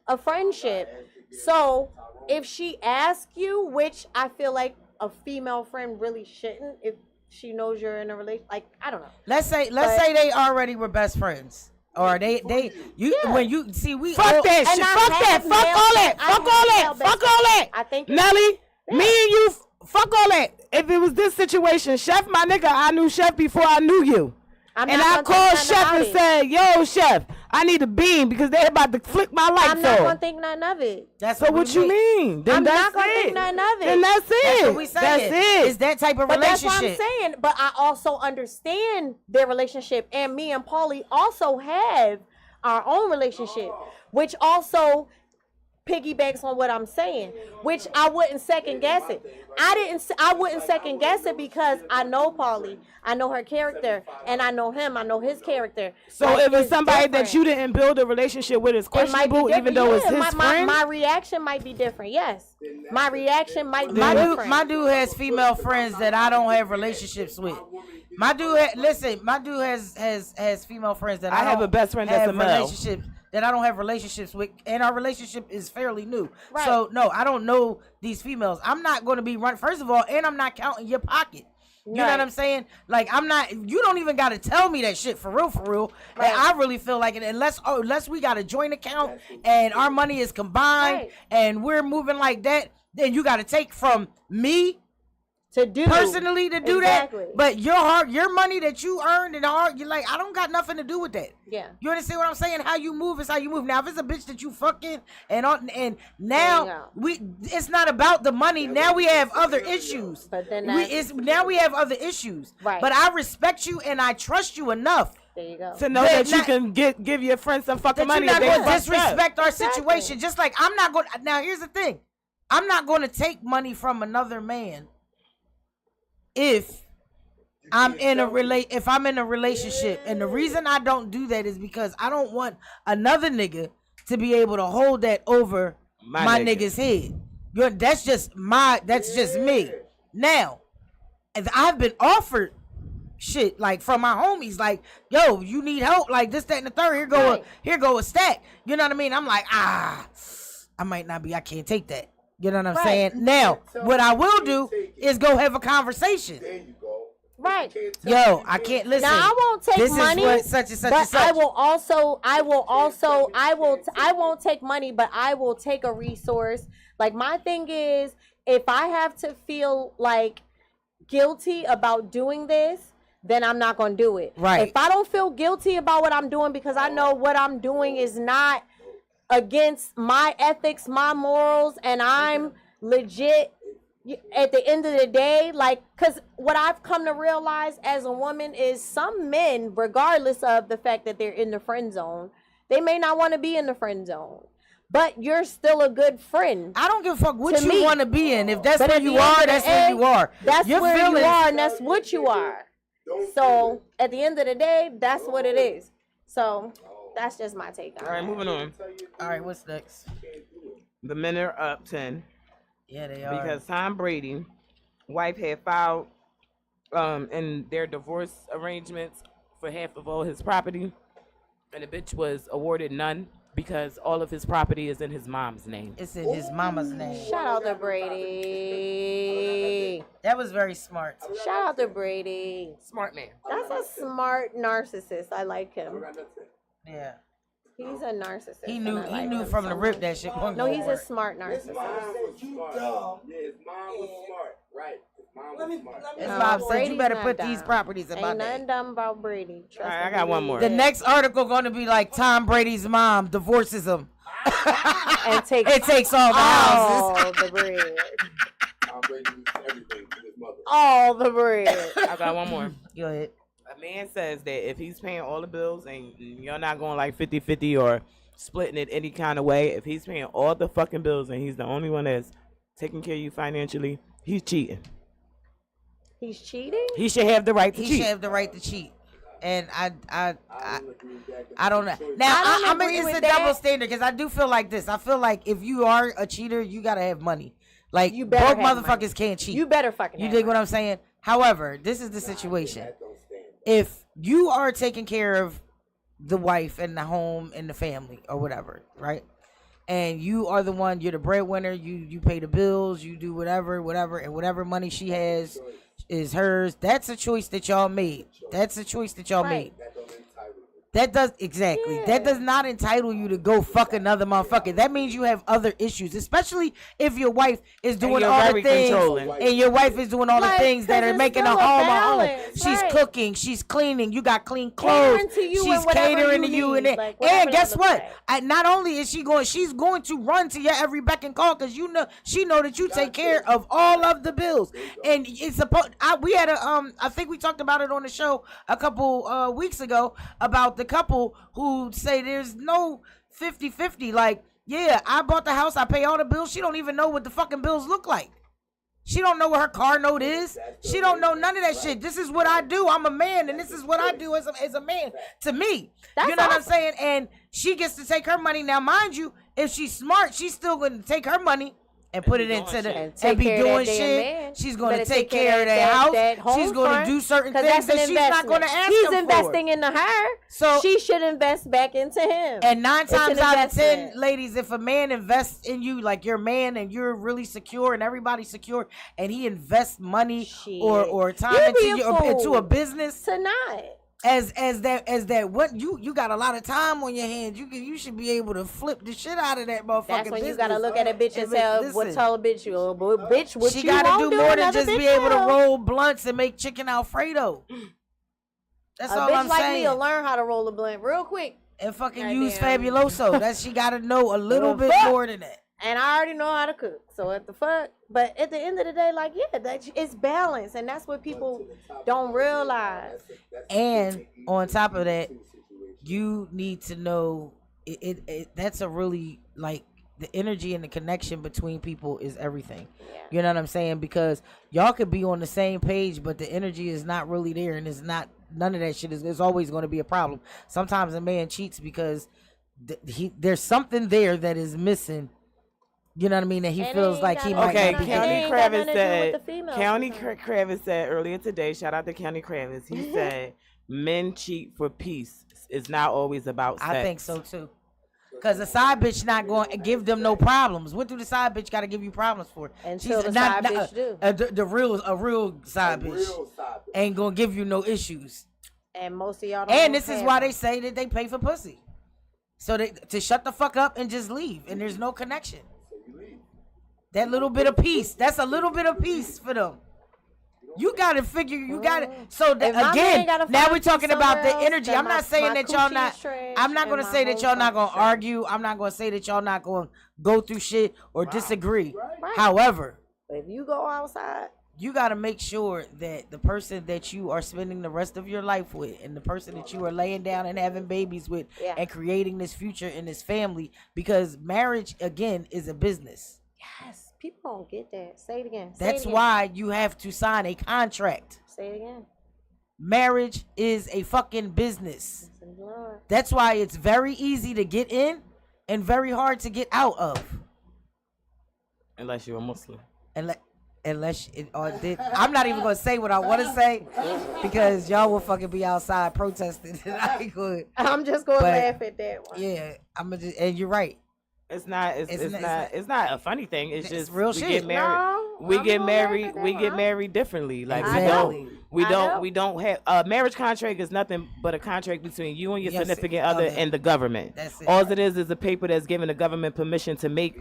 a friendship. So if she asks you, which I feel like a female friend really shouldn't, if she knows you're in a relationship, like, I don't know. let's say they already were best friends. Or when you see we Fuck that And shit. I Fuck that. have Fuck male all that. friends. I Fuck have all that. male best Fuck all that. I think Nelly, me and you, fuck all that. If it was this situation, Chef, my nigga, I knew Chef before I knew you. I'm And not I gonna called think nothing Chef about and it. said, yo, Chef, I need a beam because they're about to flick my I'm lights not off. gonna think nothing of it. That's So what we you mean. mean? Then I'm that's not gonna it. think nothing of it. Then that's it. That's what we saying. That's it. It's that type of But that's relationship. what I'm saying. But I also understand their relationship, and me and Paulie also have our own relationship, which also piggybacks on what I'm saying, which I wouldn't second guess it. I wouldn't second guess it because I know Paulie, I know her character, and I know him, I know his character. So Like, if it's somebody that different. you didn't build a relationship with, it's It might be questionable, even different. though it's Yeah, his my friend. my reaction might be different. Yes, my reaction might be My different. dude has female friends that I don't have relationships with. My dude has female friends that I I have don't a best friend that's have a male. relationships that I don't have relationships with, and our relationship is fairly new. Right. So no, I don't know these females. I'm not going to be run. First of all, and I'm not counting your pocket. You know Right. what I'm saying? Like, I'm not. You don't even got to tell me that shit for real. Right. And I really feel like it. Unless we got a joint account and our money is combined Right. and we're moving like that, then you got to take from me to do personally to do Exactly. that. But your money that you earned and you're like, I don't got nothing to do with that. Yeah. You understand what I'm saying? How you move is how you move. Now, if it's a bitch that you fucking and There you now go. it's not about the money. Now we have other issues. But then now we have other issues. Right. But I respect you and I trust you enough There you go. To know That that you not- can give your friends some fucking that money. you're not if they going to fucked up. disrespect our Exactly. situation. Just like I'm not going. Now, here's the thing: I'm not going to take money from another man if I'm in a relationship. And the reason I don't do that is because I don't want another nigga to be able to hold that over my nigga's head. That's just me. Now, if I've been offered shit like from my homies, like, yo, you need help, like this, that, and the third. Here go a stack. You know what I mean? I'm like, I can't take that. You know what I'm saying? Now, what I will do is go have a conversation. There you go. Right. Yo, I can't listen. Now I won't take this money, is what such and such but and such. I won't take money, but I will take a resource. Like, my thing is, if I have to feel like guilty about doing this, then I'm not going to do it. Right. If I don't feel guilty about what I'm doing because I know what I'm doing is not against my ethics, my morals, and I'm legit at the end of the day, like, because what I've come to realize as a woman is some men, regardless of the fact that they're in the friend zone, they may not want to be in the friend zone. But you're still a good friend. I don't give a fuck what you want to be in. If that's where you are, that's where you are. That's where you are, and that's what you are. So at the end of the day, that's what it is. So that's just my take on it. All right, moving on. All right, what's next? The men are up 10. Yeah, they are. Because Tom Brady, wife had filed in their divorce arrangements for half of all his property, and the bitch was awarded none because all of his property is in his mom's name. It's in his mama's name. Shout out to Brady. That was very smart. Shout out to Brady. Smart man. That's a smart narcissist. I like him. Yeah. He's a narcissist. He knew from the rip that shit wasn't No, gonna he's work. a smart narcissist. His mom was smart. Yeah, his mom was smart. Right. His mom was smart. His No, mom said, Brady's you better not put dumb. these properties in my Ain't name. nothing dumb about Brady. All right, I got one more. The next article going to be like Tom Brady's mom divorces him. And takes all the houses. all the bread. Tom Brady used everything to his mother. All the bread. I got one more. Go ahead. A man says that if he's paying all the bills and you're not going like 50-50 or splitting it any kind of way, if he's paying all the fucking bills and he's the only one that's taking care of you financially, he's cheating. He's cheating? He should have the right to He cheat. should have the right to cheat. And I don't know. I Now, don't I mean, agree it's with a that. double standard because I do feel like this. I feel like if you are a cheater, you got to have money. Like, You both better have motherfuckers money. can't cheat. You better fucking You have dig what money. I'm saying? However, this is the situation. If you are taking care of the wife and the home and the family or whatever, right? And you are the one, you're the breadwinner, you pay the bills, you do whatever, and whatever money she has is hers. That's a choice that y'all made. That's a choice that y'all made. That does exactly. Yeah. That does not entitle you to go fuck another motherfucker. That means you have other issues, especially if your wife is doing you're all the very things, controlling. and your wife is doing all the Like, things that 'cause are it's making a still a home a home. balance, She's right. cooking, she's cleaning. You got clean clothes. Catering to you She's and whatever catering you to you, need, and like, whatever and guess that looks what? like. Not only is she's going to run to your every beck and call because she know that you take care of all of the bills. And it's we had I think we talked about it on the show a couple weeks ago about the couple who say there's no 50-50. Like, yeah, I bought the house, I pay all the bills. She don't even know what the fucking bills look like. She don't know what her car note is. She don't know none of that shit. This is what I do. I'm a man, and this is what I do as a man. To me, That's you know what I'm awesome. saying? And she gets to take her money. Now, mind you, if she's smart, she's still going to take her money and put it into the And and take be care of doing that damn shit. man. She's going to Better take care of that house. She's going to do certain 'cause things that's an that she's not going to investment. ask He's him investing for. into her. So- she should invest back into him. And 9 It's an times out of 10, investment. ladies, if a man invests in you, like you're a man and you're really secure and everybody's secure, and he invests money Shit. or time You into be a into a fool. business, Tonight. as that what you got a lot of time on your hands. You should be able to flip the shit out of that motherfucking That's when business. you gotta look at a bitch and Listen, tell a bitch, bitch, what she you gotta won't do do more than another just bitch be able to will. roll blunts and make chicken Alfredo. That's A all bitch I'm like saying. me will learn how to roll a blunt real quick. And fucking Goddamn. use Fabuloso. That she gotta know a little Well, bit fuck. more than that. And I already know how to cook. So what the fuck? But at the end of the day, like, yeah, it's balance. And that's what people don't realize. And on top of that, you need to know that's a really, like, the energy and the connection between people is everything. Yeah. You know what I'm saying? Because y'all could be on the same page, but the energy is not really there, and it's not, none of that shit is always going to be a problem. Sometimes a man cheats because there's something there that is missing. You know what I mean? That he And feels it like ain't he got might Okay, not be It County getting. ain't got nothing Kravitz to do said. with the female County sometimes. Kravitz said earlier today. Shout out to County Kravitz. He said men cheat for peace. It's not always about sex. I think so too. Cause the side bitch not going to give them no problems. What do the side bitch got to give you problems for? Until the side bitch do. The real side bitch Real side bitch. ain't gonna give you no issues. And most of y'all don't And this is have why them. they say that they pay for pussy, so to shut the fuck up and just leave, and there's no connection. So you leave. That little bit of peace. That's a little bit of peace for them. You gotta figure. You gotta. So If my man again, gotta now find we're talking somewhere about the else, energy. then I'm not saying that y'all coochie not. is trash I'm not and gonna my say that whole y'all not fucking gonna trash. argue. I'm not gonna say that y'all not gonna go through shit or disagree. Right. However, If you go outside, you gotta make sure that the person that you are spending the rest of your life with, and the person that you are laying down and having babies with, Yeah. and creating this future in this family, because marriage again is a business. yes, people don't get that. Say it again. Say That's it again. why you have to sign a contract. Say it again. Marriage is a fucking business. Listen, Lord. That's why it's very easy to get in and very hard to get out of. Unless you're a Muslim. Unless it or did. I'm not even gonna say what I want to say because y'all will fucking be outside protesting. And I ain't good. I'm just gonna laugh at that one. Yeah, and you're right. It's not a funny thing. It's just real we shit. get married. No, we I'm get gonna married. laugh at We that get one. married differently. Like Exactly. we I know. don't have a marriage contract is nothing but a contract between you and your Yes, significant other and the government. That's it. All it is a paper that's giving the government permission to make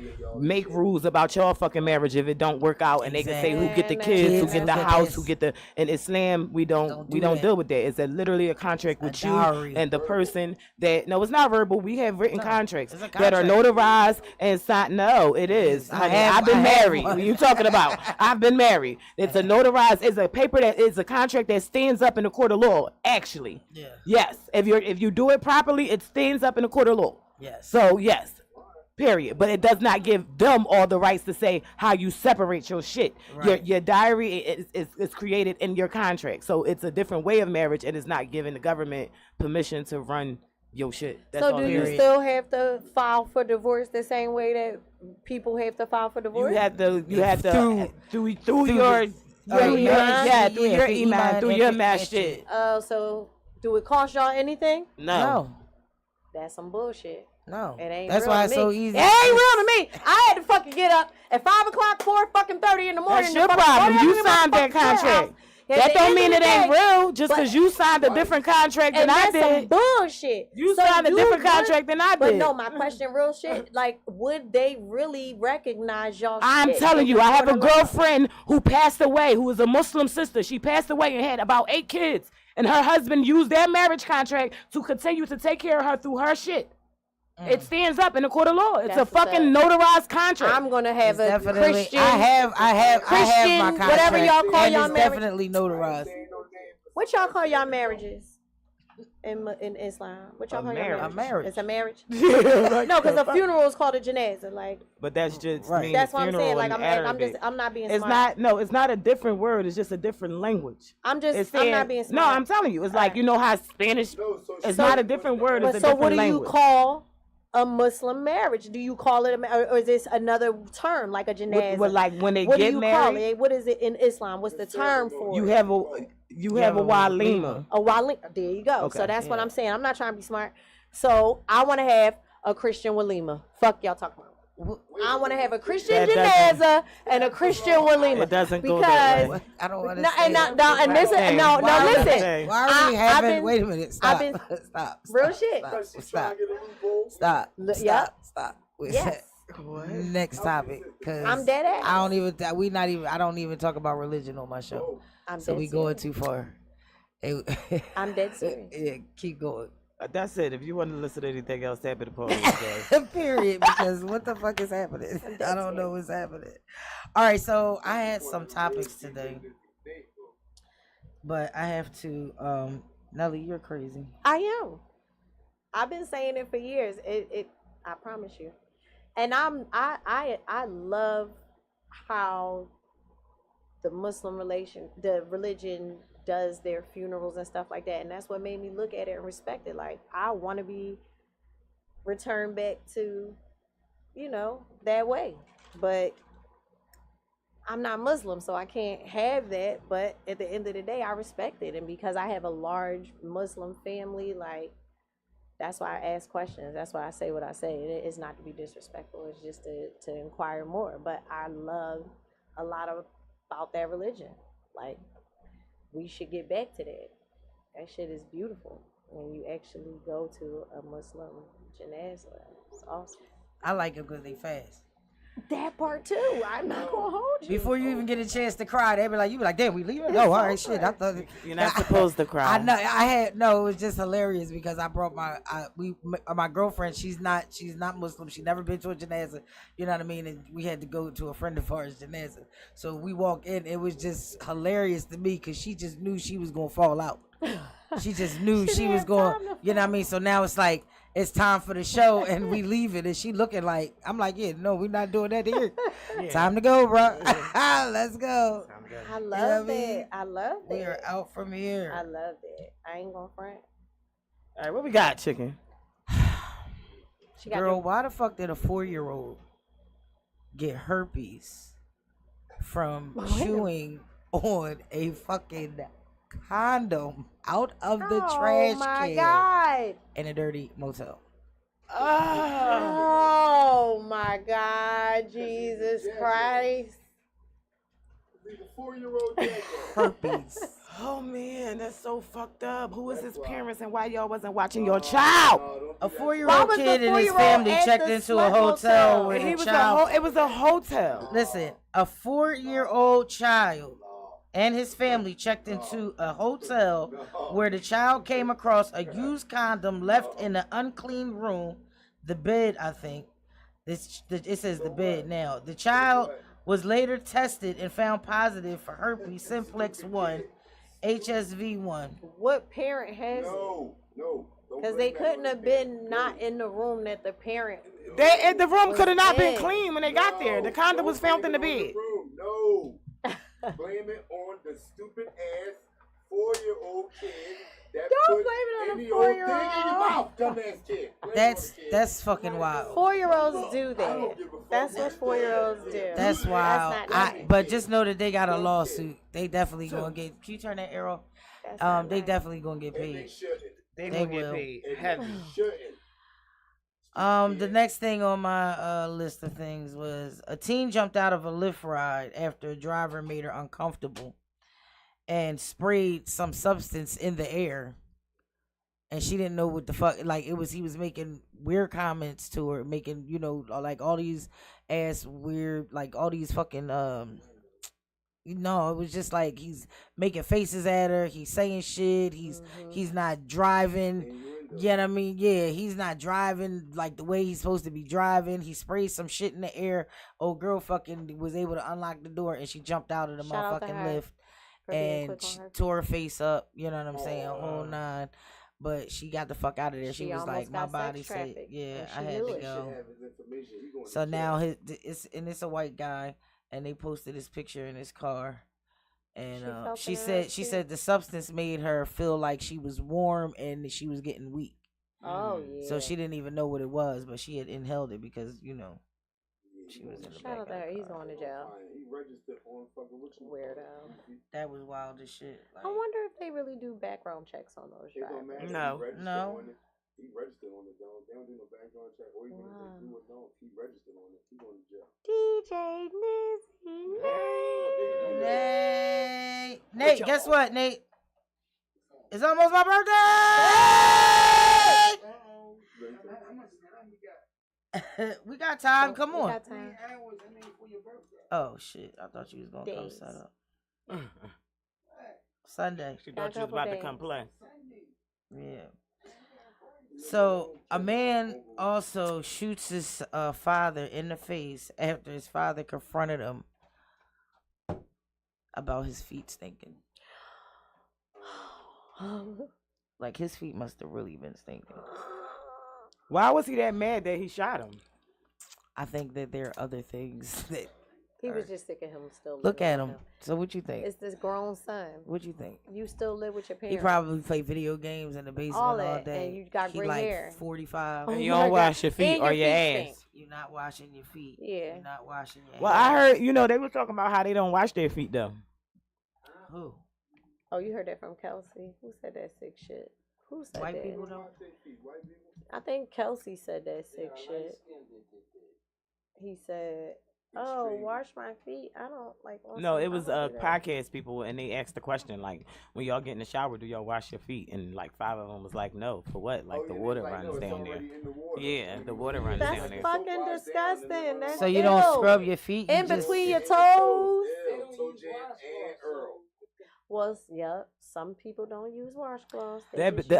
rules about your fucking marriage if it don't work out, and they can say who get the kids, who get the house, who get the. In Islam, we don't deal with that. It's literally a contract with you dowry. and the person that. No, it's not verbal. We have written contracts it's a that are contract. notarized and signed. No, it is. I Honey, have- I've been I have married. one. What you talking about? I've been married. It's a notarized. It's a paper that is a contract that stands up in the court of law. Actually, Yeah. yes. If you do it properly, it stands up in the court of law. Yes. So yes, period. But it does not give them all the rights to say how you separate your shit. Right. Your diary is created in your contract. So it's a different way of marriage, and it's not giving the government permission to run your shit. That's So all do it you is. still have to file for divorce the same way that people have to file for divorce? You have to through your through your iman, through your iman, through your mash shit. So do it cost y'all anything? No. That's some bullshit. No. It ain't That's real why to it's me. so easy. It ain't real to me. I had to fucking get up at 5 o'clock, 4:30 in the morning. That's to your fucking problem. go down You to my signed that fucking courthouse. contract. At That the don't end mean of it the ain't day, real just but- because you signed a different contract than And I that's some did. bullshit. You So signed a you different would- contract than I But did. no, my question, real shit. Like, would they really recognize y'all? I'm shit telling in you, the I have a court of law? girlfriend who passed away, who is a Muslim sister. She passed away and had about 8 kids. And her husband used their marriage contract to continue to take care of her through her shit. It stands up in the court of law. It's That's a fucking what's notarized contract. I'm gonna have a Definitely. Christian. I have my Christian, contract. whatever y'all call and y'all it's marriage. definitely notarized. What y'all call y'all marriages in Islam? What y'all A call marriage. your A marriage. It's a marriage. Right. No, because a funeral is called a janazah. Like But that's just Right. means that's what I'm funeral saying. Like in I'm Arabic. not being It's smart. not. No, it's not a different word. It's just a different language. I'm It's not saying- being No, smart. I'm telling you. It's like, you know how Spanish. It's not a different word. It's But a so different what do language. you call a Muslim marriage? Do you call it or is this another term like a janazah? With like when they what do get you married, call it? What is it in Islam? What's the term for you it? have a walima. A wali. There you go. Okay, So that's what I'm saying. I'm not trying to be smart. So I want to have a Christian walima. Fuck y'all talking about. I want to have a Christian That doesn't- janazah and a Christian walima. It doesn't go because that way. I don't no, understand. and this Hey, no, why would listen. they? Why are we I've having? been- Wait a minute. Stop. I've Stop. Real shit. Stop. Stop. Look, Stop. yeah. Stop. Wait, Yes. Next topic. Cause I'm dead ass. I don't even. I don't even talk about religion on my show. I'm So dead we going serious. too far. I'm dead serious. Yeah, keep going. That's it. If you want to listen to anything else, tap it the Period. Because what the fuck is happening? I don't know what's happening. All right, so I had some topics today, but I have to. Nelly, you're crazy. I am. I've been saying it for years. I promise you. And I love how the the religion does their funerals and stuff like that. And that's what made me look at it and respect it. Like, I want to be returned back to, that way. But I'm not Muslim, so I can't have that. But at the end of the day, I respect it. And because I have a large Muslim family, like, that's why I ask questions. That's why I say what I say. It's not to be disrespectful. It's just to inquire more. But I love a lot about that religion. Like, we should get back to that. That shit is beautiful when you actually go to a Muslim janazah. It's awesome. I like it because they fast. That part too. I'm not gonna hold you. Before you even get a chance to cry, they be like, damn, we leaving? Oh, all right, shit. I thought You're not supposed to cry. I know. It was just hilarious because I brought my girlfriend. She's not Muslim. She never been to a janaza. You know what I mean? And we had to go to a friend of ours janaza. So we walk in. It was just hilarious to me because she just knew she was gonna fall out. She just knew she was going. You know what I mean? So now it's like. It's time for the show and we leave it and she looking like I'm like, yeah, no, we're not doing that here. Yeah. Time to go, bro. Let's go. I love it. I love it. We are out from here. I love it. I ain't gonna front. All right, what we got, chicken? Girl, why the fuck did a 4-year-old get herpes from chewing on a fucking condom out of the trash can God. in a dirty motel? Oh my God, Jesus Christ. Herpes. Oh man, that's so fucked up. Who is his parents and why y'all wasn't watching your child? A 4-year-old kid and his family checked into a hotel with a child. It was a hotel. Listen, a 4-year-old child and his family checked into a hotel where the child came across a used condom left in an unclean room. The bed, I think. It says the bed now. The child was later tested and found positive for herpes simplex 1, HSV 1. What parent has No. Because they couldn't have been not in the room that the parent. The room could have not been clean when they got there. The condom was found in the bed. No. Blame it on the stupid ass 4-year-old kid that Don't put blame it on any the old thing 4-year-old. in your mouth, dumbass kid. That's fucking wild. 4-year-olds do that. That's what 4-year-olds do. That's wild. That's not nice. But just know that they got a lawsuit. They definitely gonna get. Can you turn that arrow? They definitely gonna get paid. They will get paid. The next thing on my list of things was a teen jumped out of a Lyft ride after a driver made her uncomfortable and sprayed some substance in the air. And she didn't know what the fuck, like he was making weird comments to her, making, like all these ass weird, like all these fucking, it was just like he's making faces at her. He's saying shit. He's not driving. You know what I mean? Yeah, he's not driving like the way he's supposed to be driving. He sprayed some shit in the air. Old girl fucking was able to unlock the door and she jumped out of the motherfucking lift and she tore her face up. You know what I'm saying? A whole 9. But she got the fuck out of there. She was like, my body said, yeah, I had to go. So now it's a white guy. And they posted his picture in his car, and she said the substance made her feel like she was warm and she was getting weak. Oh yeah. So she didn't even know what it was, but she had inhaled it because she was in the Shout out to her. He's going to jail. He registered on fucking Weirdo. That was wild as shit. Like, I wonder if they really do background checks on those drivers. No. He registered on it, though. They don't do no background check. Or even if they do it, no. He registered on it. He going to jail. DJ Nizzy. Nate, guess what, Nate? It's almost my birthday! We got time. Come on. We got time. Oh, shit. I thought you was going to come set up. Sunday. She thought you was about to come play. Yeah. So a man also shoots his father in the face after his father confronted him about his feet stinking. Like his feet must have really been stinking. Why was he that mad that he shot him? I think that there are other things that he was just sick of him still. Look at him. So what you think? It's this grown son. What you think? You still live with your parents. He probably play video games in the basement all day. And you got gray hair. 45. And you don't wash your feet or your ass. You're not washing your feet. Yeah. You're not washing your Well, I heard, they were talking about how they don't wash their feet though. Who? Oh, you heard that from Kelsey? Who said that sick shit? Who said White that? people don't. I think Kelsey said that sick shit. He said Oh, wash my feet. I don't like. No, it was podcast people, and they asked the question like, when y'all get in the shower, do y'all wash your feet? And like 5 of them was like, no. For what? Like the water runs down there. Yeah, the water runs down there. That's fucking disgusting. That's so you don't scrub your feet in between your toes. Toe jam and Earl. Well, yeah, some people don't use washcloths.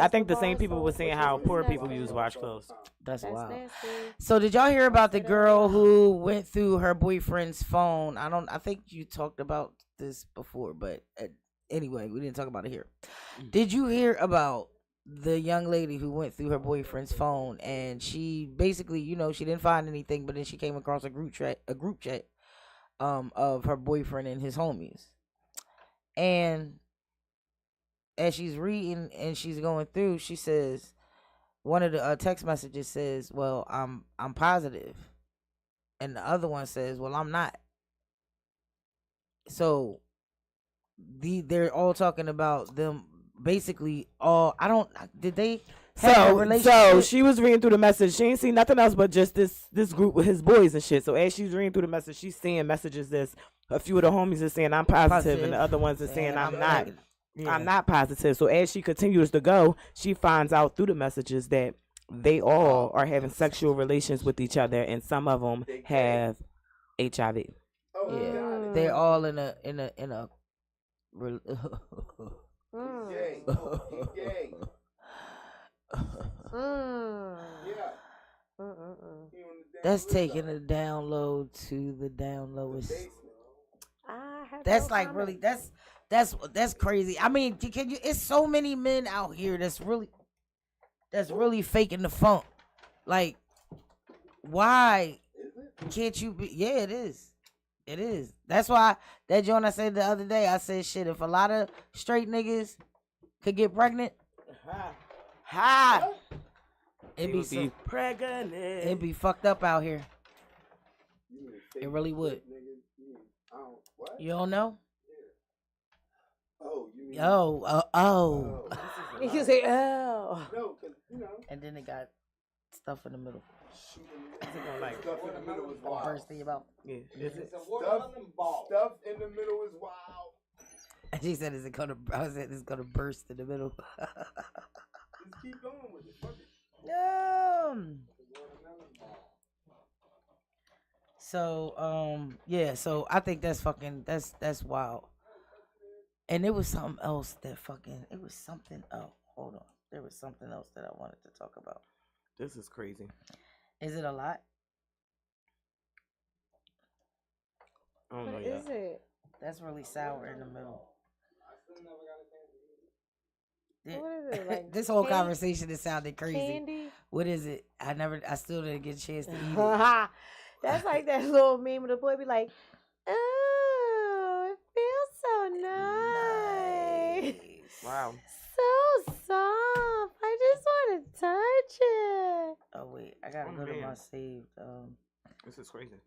I think the same people were saying how poor people use washcloths. That's wild. Nasty. So did y'all hear about the girl who went through her boyfriend's phone? I think you talked about this before, but anyway, we didn't talk about it here. Did you hear about the young lady who went through her boyfriend's phone and she basically, she didn't find anything, but then she came across a group chat of her boyfriend and his homies. And as she's reading and she's going through, she says, one of the text messages says, well, I'm positive. And the other one says, well, I'm not. So they're all talking about them basically all, did they have a relationship? So she was reading through the message. She ain't seen nothing else but just this group with his boys and shit. So as she's reading through the message, she's seeing messages that's a few of the homies are saying I'm positive and the other ones are saying I'm not. Yeah. I'm not positive. So as she continues to go, she finds out through the messages that they all are having sexual relations with each other, and some of them have HIV. Yeah, they're all in a. That's taking a download to the down lowest. That's like really that's crazy. I mean, can you? It's so many men out here that's really faking the funk. Like, why can't you be? Yeah, it is. It is. That's why that joint I said the other day. I said, shit. If a lot of straight niggas could get pregnant, it'd be pregnant. It'd be fucked up out here. It really would. You don't know? Oh, you mean? Oh. You can say, oh. No, because, And then it got stuff in the middle. Like, stuff in the middle is wild. First thing about. Yeah. Is it? Stuff in the middle is wild. And she said, I said, it's gonna burst in the middle. Just keep going with it. Fuck it. So, yeah, so I think that's wild. And there was something else hold on. There was something else that I wanted to talk about. This is crazy. Is it a lot? I don't know What yet. is it? That's really sour in the middle. What is it? Like this whole conversation is sounding crazy. Candy? What is it? I still didn't get a chance to eat it. That's like that little meme where the boy be like, oh, it feels so nice. Wow. So soft. I just want to touch it. Oh wait, I gotta go to my saved. This is crazy.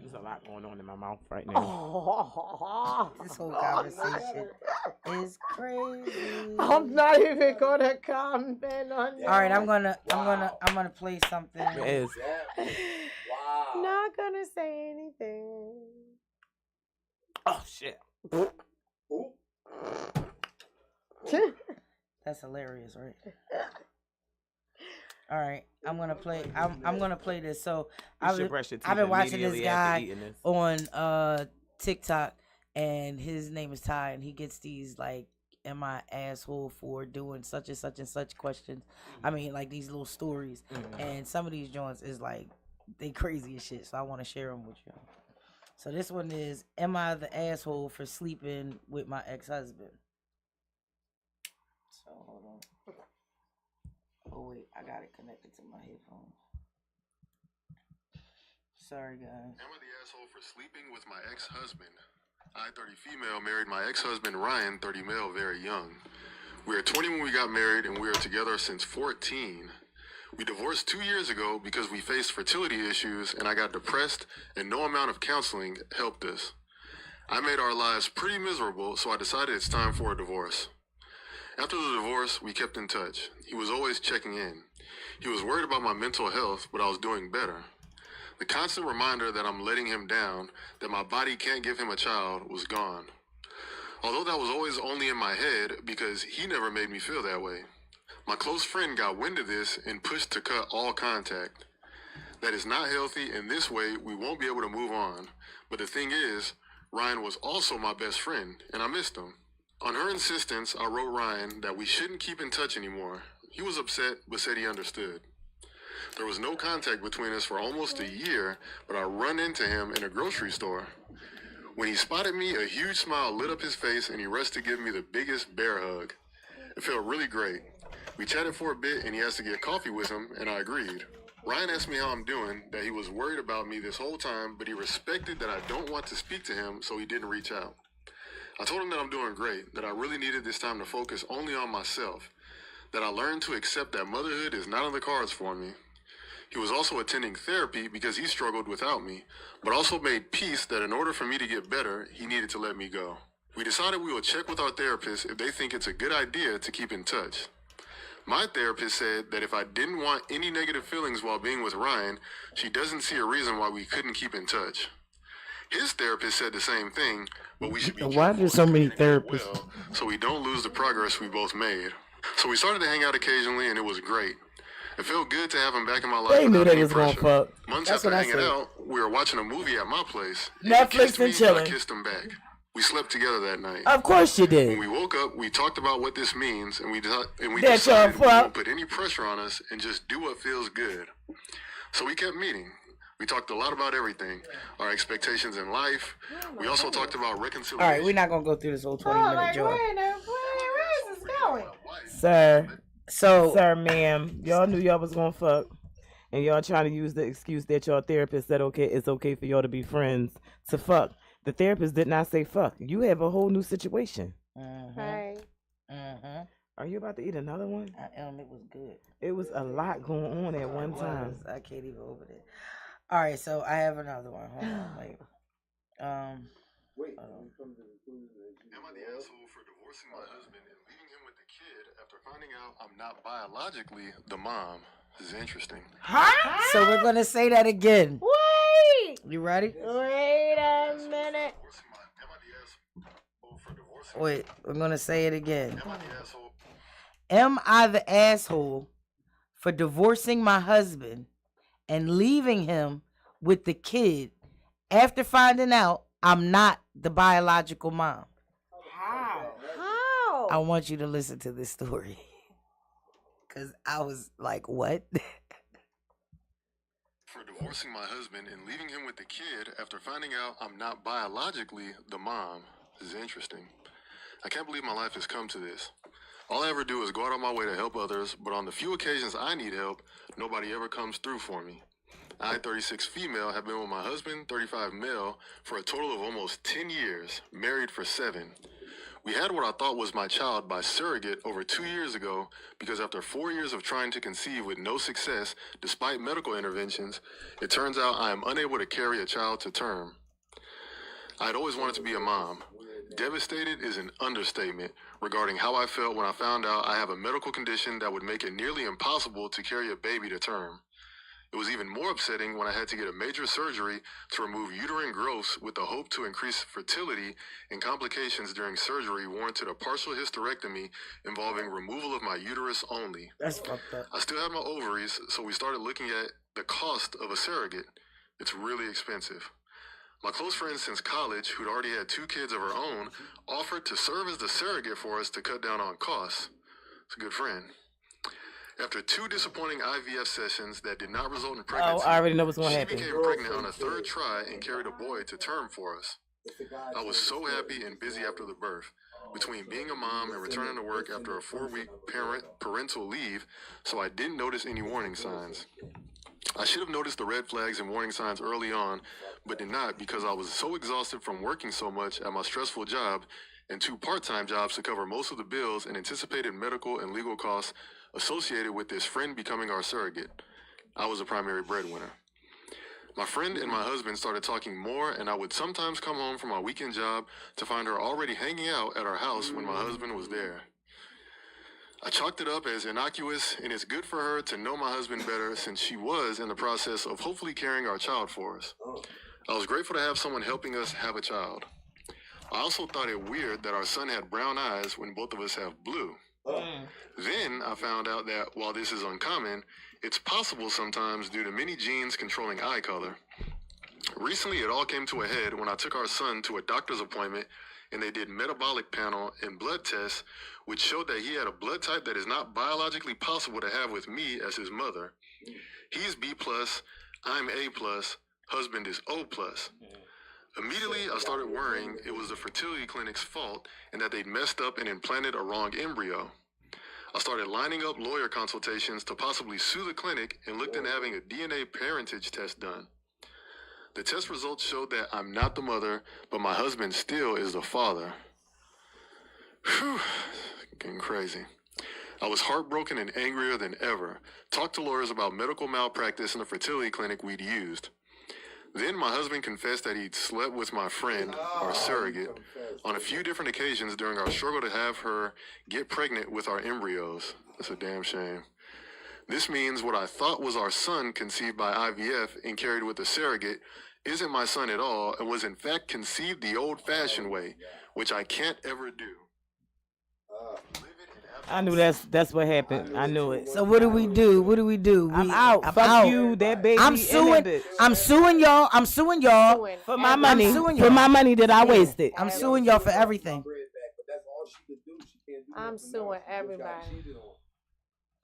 There's a lot going on in my mouth right now. Oh. This whole conversation is crazy. I'm not even gonna comment on that. All right, I'm gonna play something. It is. Wow. Not gonna say anything. Oh shit. That's hilarious, right? All right, I'm gonna play. I'm gonna play this. So I've been watching this guy on TikTok, and his name is Ty, and he gets these like, "Am I asshole for doing such and such and such?" questions. I mean, like these little stories, and some of these joints is like they crazy as shit. So I want to share them with you. So this one is, "Am I the asshole for sleeping with my ex-husband?" So hold on. Oh wait, I got it connected to my headphones. Sorry guys. Am I the asshole for sleeping with my ex-husband? I, 30 female, married my ex-husband Ryan, 30 male, very young. We were 20 when we got married, and we were together since 14. We divorced 2 years ago because we faced fertility issues, and I got depressed, and no amount of counseling helped us. I made our lives pretty miserable, so I decided it's time for a divorce. After the divorce, we kept in touch. He was always checking in. He was worried about my mental health, but I was doing better. The constant reminder that I'm letting him down, that my body can't give him a child, was gone. Although that was always only in my head because he never made me feel that way. My close friend got wind of this and pushed to cut all contact. That is not healthy, and this way we won't be able to move on. But the thing is, Ryan was also my best friend, and I missed him. On her insistence, I wrote Ryan that we shouldn't keep in touch anymore. He was upset, but said he understood. There was no contact between us for almost a year, but I run into him in a grocery store. When he spotted me, a huge smile lit up his face, and he rushed to give me the biggest bear hug. It felt really great. We chatted for a bit, and he asked to get coffee with him, and I agreed. Ryan asked me how I'm doing, that he was worried about me this whole time, but he respected that I don't want to speak to him, so he didn't reach out. I told him that I'm doing great, that I really needed this time to focus only on myself, that I learned to accept that motherhood is not on the cards for me. He was also attending therapy because he struggled without me, but also made peace that in order for me to get better, he needed to let me go. We decided we will check with our therapist if they think it's a good idea to keep in touch. My therapist said that if I didn't want any negative feelings while being with Ryan, she doesn't see a reason why we couldn't keep in touch. His therapist said the same thing, but we should be Why are there so many therapists? well, so we don't lose the progress we both made. So we started to hang out occasionally, and it was great. It felt good to have him back in my life. They knew without they any was gonna pressure. fuck. Months That's after what I hanging said. out, we were watching a movie at my place. Netflix he kissed me, and chilling. I kissed him back. We slept together that night. Of course you When did. we woke up, we talked about what this means, and we That decided we y'all won't fuck. put any pressure on us and just do what feels good. So we kept meeting. We talked a lot about everything, our expectations in life. We also talked about reconciliation. All right, we're not gonna go through this whole 20-minute joy. Where is this going? Sir, So sir, ma'am, y'all knew y'all was gonna fuck. And y'all trying to use the excuse that your therapist said it's okay for y'all to be friends to fuck. The therapist did not say fuck. You have a whole new situation. Hey. Are you about to eat another one? I am. It was good. It was a lot going on at one time. I can't even open it. All right, so I have another one. Hold on, wait. Wait, you come to the conclusion that you Am I the asshole for divorcing my husband and leaving him with the kid after finding out I'm not biologically the mom? This is interesting. So we're gonna say that again. Wait. You ready? Wait a minute. Am I the asshole for divorcing? Wait, we're gonna say it again. Am I the asshole? Am I the asshole for divorcing my husband and leaving him with the kid after finding out I'm not the biological mom? How? I want you to listen to this story. Because I was like, what? For divorcing my husband and leaving him with the kid after finding out I'm not biologically the mom. This is interesting. I can't believe my life has come to this. All I ever do is go out of my way to help others, but on the few occasions I need help, nobody ever comes through for me. I, 36 female, have been with my husband, 35 male, for a total of almost 10 years, married for 7. We had what I thought was my child by surrogate over 2 years ago because after 4 years of trying to conceive with no success, despite medical interventions, it turns out I am unable to carry a child to term. I had always wanted to be a mom. Devastated is an understatement regarding how I felt when I found out I have a medical condition that would make it nearly impossible to carry a baby to term. It was even more upsetting when I had to get a major surgery to remove uterine growths with the hope to increase fertility, and complications during surgery warranted a partial hysterectomy involving removal of my uterus only. That's fucked up. I still had my ovaries, so we started looking at the cost of a surrogate. It's really expensive. My close friend since college, who'd already had 2 kids of her own, offered to serve as the surrogate for us to cut down on costs. It's a good friend. After 2 disappointing IVF sessions that did not result in pregnancy, I already know what's going to she happen. became pregnant on a 3rd try and carried a boy to term for us. I was so happy and busy after the birth. Between being a mom and returning to work after a 4-week parental leave, so I didn't notice any warning signs. I should have noticed the red flags and warning signs early on, but did not because I was so exhausted from working so much at my stressful job and 2 part-time jobs to cover most of the bills and anticipated medical and legal costs associated with this friend becoming our surrogate. I was a primary breadwinner. My friend and my husband started talking more, and I would sometimes come home from my weekend job to find her already hanging out at our house when my husband was there. I chalked it up as innocuous, and it's good for her to know my husband better since she was in the process of hopefully carrying our child for us. I was grateful to have someone helping us have a child. I also thought it weird that our son had brown eyes when both of us have blue. Then I found out that while this is uncommon, it's possible sometimes due to many genes controlling eye color. Recently, it all came to a head when I took our son to a doctor's appointment and they did metabolic panel and blood tests, which showed that he had a blood type that is not biologically possible to have with me as his mother. He's B+, I'm A+, husband is O+. Immediately, I started worrying it was the fertility clinic's fault and that they'd messed up and implanted a wrong embryo. I started lining up lawyer consultations to possibly sue the clinic and looked into having a DNA parentage test done. The test results showed that I'm not the mother, but my husband still is the father. Whew, getting crazy. I was heartbroken and angrier than ever. Talked to lawyers about medical malpractice in the fertility clinic we'd used. Then my husband confessed that he'd slept with my friend, our surrogate, on a few different occasions during our struggle to have her get pregnant with our embryos. That's a damn shame. This means what I thought was our son conceived by IVF and carried with a surrogate isn't my son at all and was in fact conceived the old-fashioned way, which I can't ever do. I knew that's what happened. I knew it. So what do we do? What do we do? I'm out. Fuck out. you, that baby. I'm suing y'all. I'm suing y'all for my money. suing For y'all. my money that I wasted. I'm suing y'all for everything. I'm suing everybody.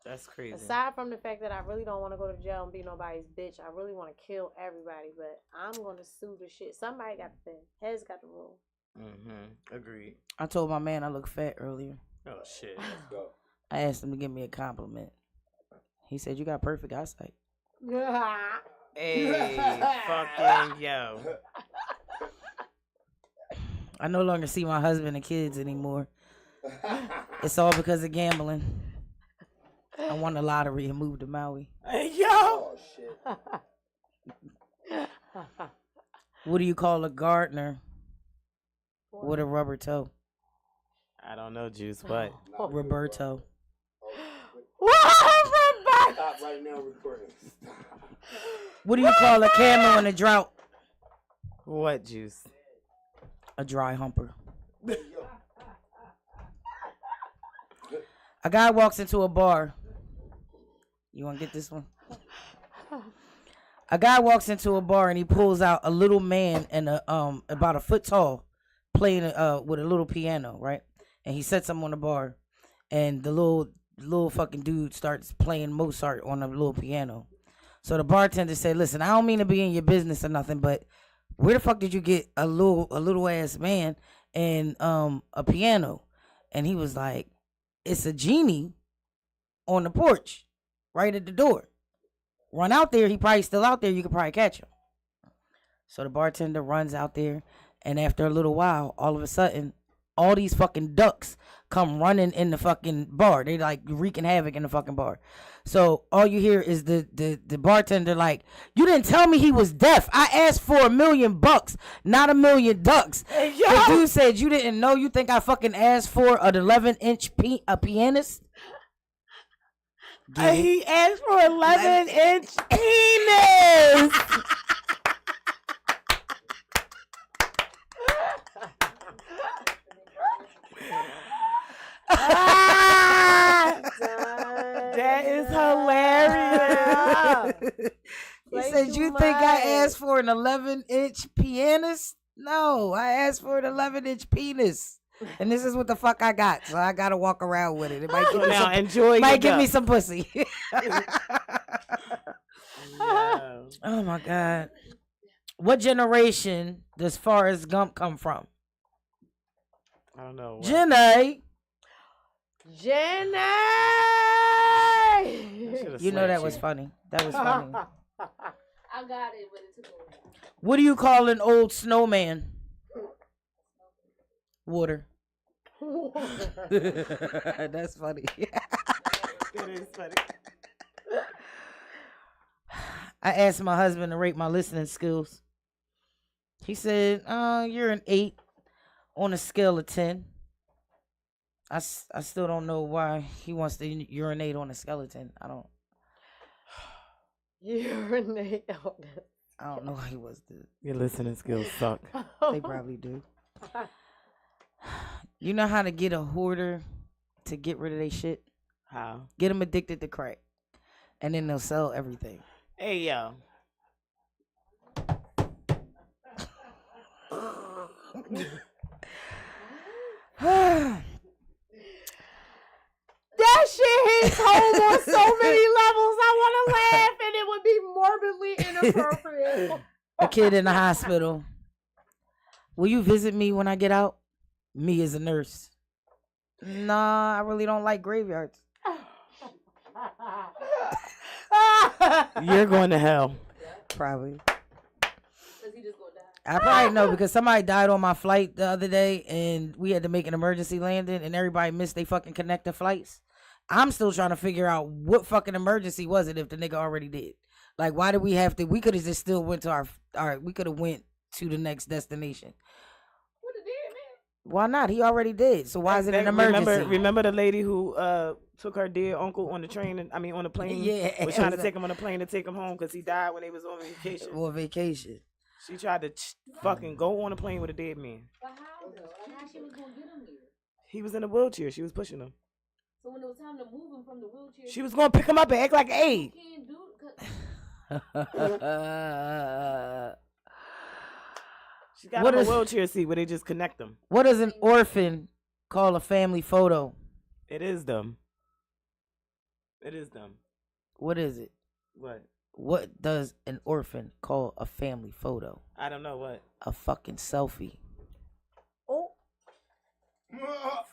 That's crazy. Aside from the fact that I really don't want to go to jail and be nobody's bitch, I really want to kill everybody, but I'm going to sue the shit. Somebody got the thing. Heads got the rule. Agreed. I told my man I look fat earlier. Oh, shit. I asked him to give me a compliment. He said, you got perfect eyesight. Hey, fucking yo. I no longer see my husband and kids anymore. It's all because of gambling. I won the lottery and moved to Maui. Hey, yo. What do you call a gardener with a rubber toe? I don't know, Juice, but Roberto. Stop right now recording. What do you call a camel in a drought? what, Juice? A dry humper. A guy walks into a bar. You want to get this one? A guy walks into a bar and he pulls out a little man and about a foot tall, playing with a little piano, right? And he sets him on the bar, and the little fucking dude starts playing Mozart on a little piano. So the bartender said, "Listen, I don't mean to be in your business or nothing, but where the fuck did you get a little ass man and a piano?" And he was like, "It's a genie on the porch, right at the door. Run out there. He probably still out there. You could probably catch him." So the bartender runs out there, and after a little while, all of a sudden, all these fucking ducks come running in the fucking bar. They like wreaking havoc in the fucking bar. So all you hear is the bartender like, "You didn't tell me he was deaf. I asked for $1 million, not 1 million ducks." Hey, The dude said, "You didn't know? You think I fucking asked for an 11-inch a pianist?" He asked for 11-inch penis. That is hilarious. He said, "You think I asked for an 11-inch pianist? No, I asked for an 11-inch penis. And this is what the fuck I got. So I got to walk around with it. It might give, Now enjoy might your give me duck. some pussy." Yeah. Oh, my God. What generation does Forrest Gump come from? I don't know. What? Jenny. Jenny! You know that was funny. That was funny. I got it, but it took a while. What do you call an old snowman? Water. That's funny. That is funny. I asked my husband to rate my listening skills. He said, "You're an 8 on a scale of 10. I still don't know why he wants to urinate on a skeleton. I don't. Urinate on it. I don't know why he was to. Your listening skills suck. They probably do. You know how to get a hoarder to get rid of their shit? How? Get them addicted to crack, and then they'll sell everything. Hey, yo. That shit hits home on so many levels. I want to laugh, and it would be morbidly inappropriate. A kid in the hospital. Will you visit me when I get out? Me as a nurse. Nah, I really don't like graveyards. You're going to hell. Probably. Cause he just gonna die. I probably know because somebody died on my flight the other day and we had to make an emergency landing and everybody missed they fucking connecting flights. I'm still trying to figure out what fucking emergency was it if the nigga already did. Like, why did we have to? We could have just still went to we could have went to the next destination. What the dead man? Why not? He already did. So why is it an emergency? Remember the lady who took her dead uncle on the train? On the plane. Yeah, was trying to take him on the plane to take him home because he died when they was on vacation. On vacation. She tried to fucking go on a plane with a dead man. But how though? Like how she was gonna get him there? He was in a wheelchair. She was pushing him. So when it was time to move him from the wheelchair, She was gonna pick him up and act like, hey. can't do it. She got What him is- a wheelchair seat where they just connect them. What does an orphan call a family photo? It is them. It is them. What is it? What? What does an orphan call a family photo? I don't know what. A fucking selfie. Oh.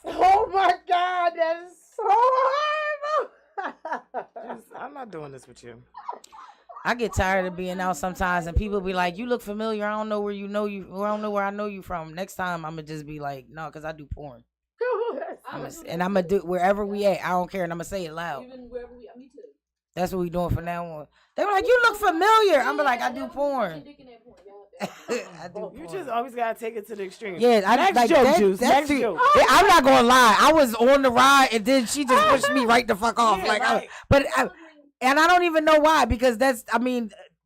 Oh my God, that is so horrible. I'm not doing this with you. I get tired of being out sometimes, and people be like, "You look familiar. I don't know where you know you. I don't know where I know you from." Next time, I'm gonna just be like, "No, because I do porn, I'm gonna do it wherever we at. I don't care, and I'm gonna say it loud. Even wherever we, me too. That's what we doing from now on." They were like, "You look familiar." I'm like, "I do porn. I do You porn." just always gotta take it to the extreme. Yeah, I Next like joke, that, Juice. that's Next the- joke. Yeah, I'm not gonna lie. I was on the ride, and then she just pushed me right the fuck off. Yeah, like, right. and I don't even know why because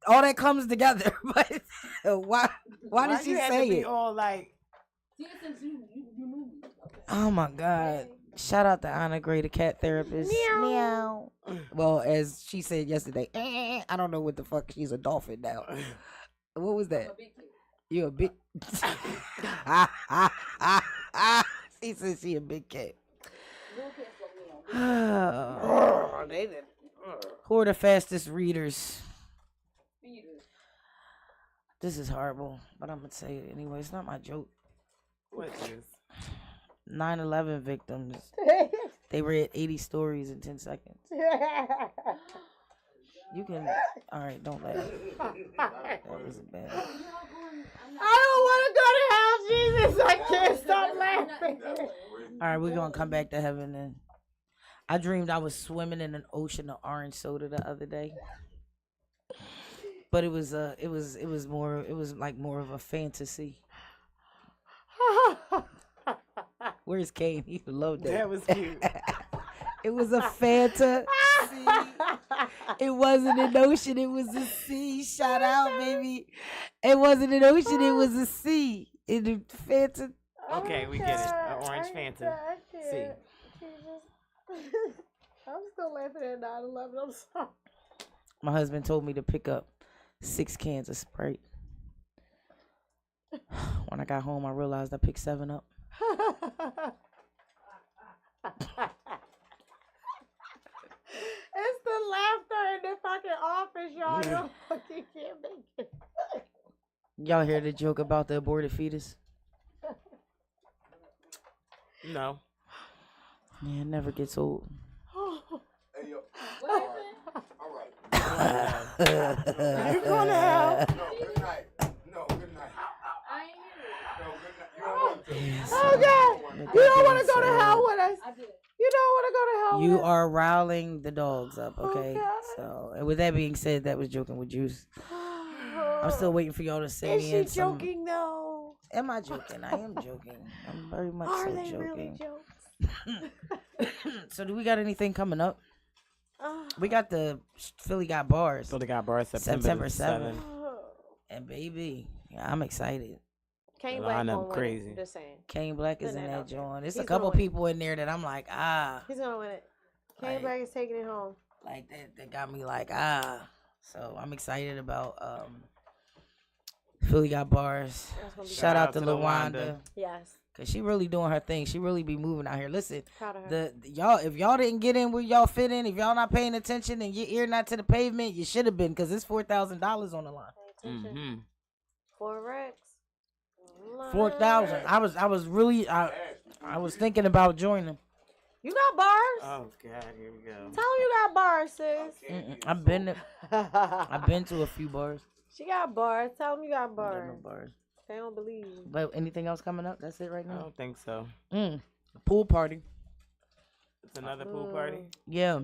all that comes together. But why did she you have say to be it? all like, See, since you knew me. Okay. Oh my God. Shout out to Anna Gray, the cat therapist. Meow. Well, as she said yesterday, I don't know what the fuck. She's a dolphin now. What was that? I'm a big kid. You a big. She said she a big cat. Little cats go meow. Who are the fastest readers? Feed her. This is horrible, but I'm gonna say it anyway. It's not my joke. what is? 9/11 victims. They read 80 stories in 10 seconds. You can. All right, don't laugh. That wasn't bad. I don't want to go to hell, Jesus. I can't stop laughing. All right, we're gonna come back to heaven then. I dreamed I was swimming in an ocean of orange soda the other day, but it was more of a fantasy. Where's Kane? He loved that. That was cute. It was a Fanta. It wasn't an ocean. It was a sea. Shout out, baby. It wasn't an ocean. It was a sea. It Fanta. Okay, we get it. An orange Fanta. See. I'm still laughing at 9/11. I'm sorry. My husband told me to pick up 6 cans of Sprite. When I got home, I realized I picked 7 up. It's the laughter in the fucking office, y'all. You can't make it. Y'all hear the joke about the aborted fetus? No. Yeah, it never gets old. Hey, yo. What happened? All right. You going to hell? No, good night. No, good night. I ain't hear it. No, good night. You don't want to. Oh, God. You don't want to go to hell with us. I did. You don't want to go to hell with You us. are riling the dogs up, okay? God. So, and with that being said, that was Joking with Juice. I'm still waiting for y'all to send Is me she in some. joking, though? Am I joking? I am joking. I'm very much Are so they joking. really jokes? So do we got anything coming up? We got the Philly got bars. So they got bars September September 7th. And baby, yeah, I'm excited. Kane The Black lineup gonna win crazy. it. Just saying. Kane Black is Put in that that out there. joint. There's He's a couple gonna win. people in there that I'm like, He's gonna win it. Kane Like- Black is taking it home. like that got me like, So I'm excited about Philly got bars. That's gonna be Shout out to LaWanda. LaWanda. Yes. Cause she really doing her thing. She really be moving out here. Listen, Proud of her. y'all, if y'all didn't get in where y'all fit in, if y'all not paying attention and your ear not to the pavement, you should have been. Cause it's $4,000 on the line. Pay attention. Mm-hmm. 4 racks. 4,000. I was really I was thinking about joining. You got bars? Oh God, here we go. Tell him you got bars, sis. I've been to a few bars. She got bars. Tell him you got I bars. got no bars. They don't believe you. But anything else coming up? That's it right I now. don't think so. Pool party. It's another pool party. Yeah,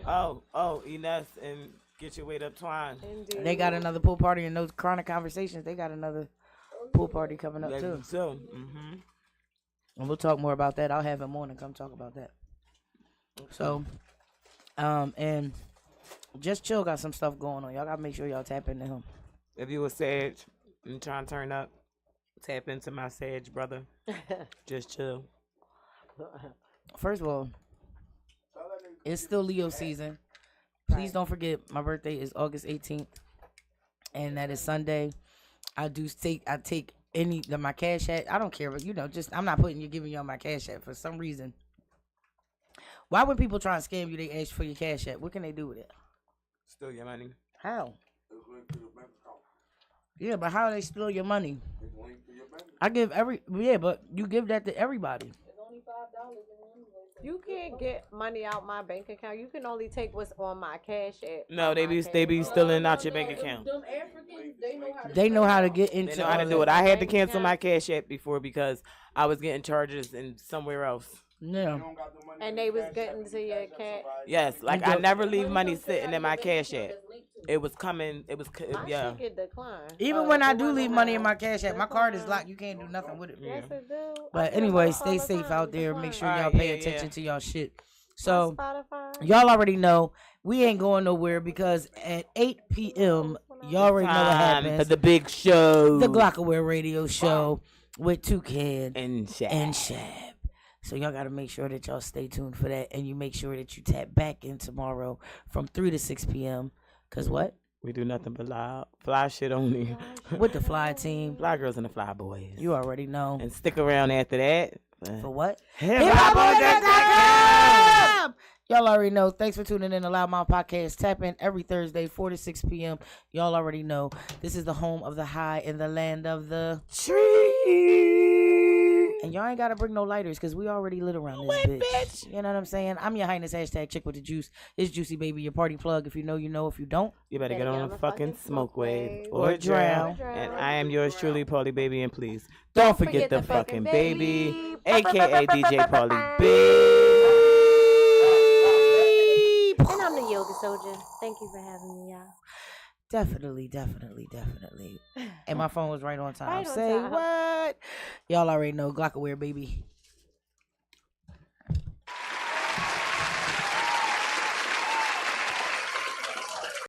Oh, Ines and Get Your Weight Up Twine. Indeed. they got another pool party in those chronic conversations. They got another pool party coming up too. So, mm-hmm. And we'll talk more about that. I'll have him on and come talk about that. So, and Just Chill got some stuff going on. Y'all gotta make sure y'all tap into him. If you a Sag and trying to turn up, tap into my Sag brother. Just Chill. First of all, it's still Leo season. Please don't forget my birthday is August 18th, and that is Sunday. I take any of my cash app. I don't care, but just I'm not giving y'all my cash app for some reason. Why when people try and scam you, they ask for your cash app? What can they do with it? Steal your money. How? It's linked to your bank account. Yeah, but how they steal your money? It's linked to your bank account. I give but you give that to everybody. It's only $5 in one way. You can't get money out my bank account. You can only take what's on my cash app. No, they be stealing stealing out your bank account. Them Africans, they know how to. They know how to get into. They know how to all do that. it. I had to Bank cancel my account. cash app before because I was getting charges in somewhere else. Yeah. You don't got the money And in they your was cash getting app, to you your cash app cat. somebody. Yes, like I never leave money sitting in my cash app. It was coming. It was My yeah. shit get declined. Even when I do leave money in my cash app, my card is locked. You can't do nothing with it. Yes, it do. But anyway, stay safe out there. Make sure y'all Alright, pay yeah, attention yeah. to y'all shit. So Spotify. y'all already know we ain't going nowhere because at 8 p.m. y'all already know what Time for happens. the big show. The Glockaware Radio Show with Toucan and shit. and Shab. So y'all got to make sure that y'all stay tuned for that, and you make sure that you tap back in tomorrow from 3 to 6 p.m. Cause what? We do nothing but fly shit only. With the Fly Team, Fly girls and the fly boys. you already know. And stick around after that. For what? HipHopPodcast.com. Y'all already know. Thanks for tuning in to Loud Mouth Podcast. Tap in every Thursday, 4 to 6 p.m. Y'all already know. This is the home of the high and the land of the Tree. And y'all ain't got to bring no lighters because we already lit around this bitch. You know what I'm saying? I'm your highness, #ChicWitDaJuice. It's Juicy Baby, your party plug. If you know, you know. If you don't, You better get on a fucking smoke wave Or or drown. drown. And I am yours truly, Paulie Baby. And please don't forget the fucking baby, aka DJ Paulie B. And I'm the Yoga Soldier. Thank you for having me, y'all. definitely. And my phone was right on time. Right on Say time. what? Y'all already know. Glockaware, baby.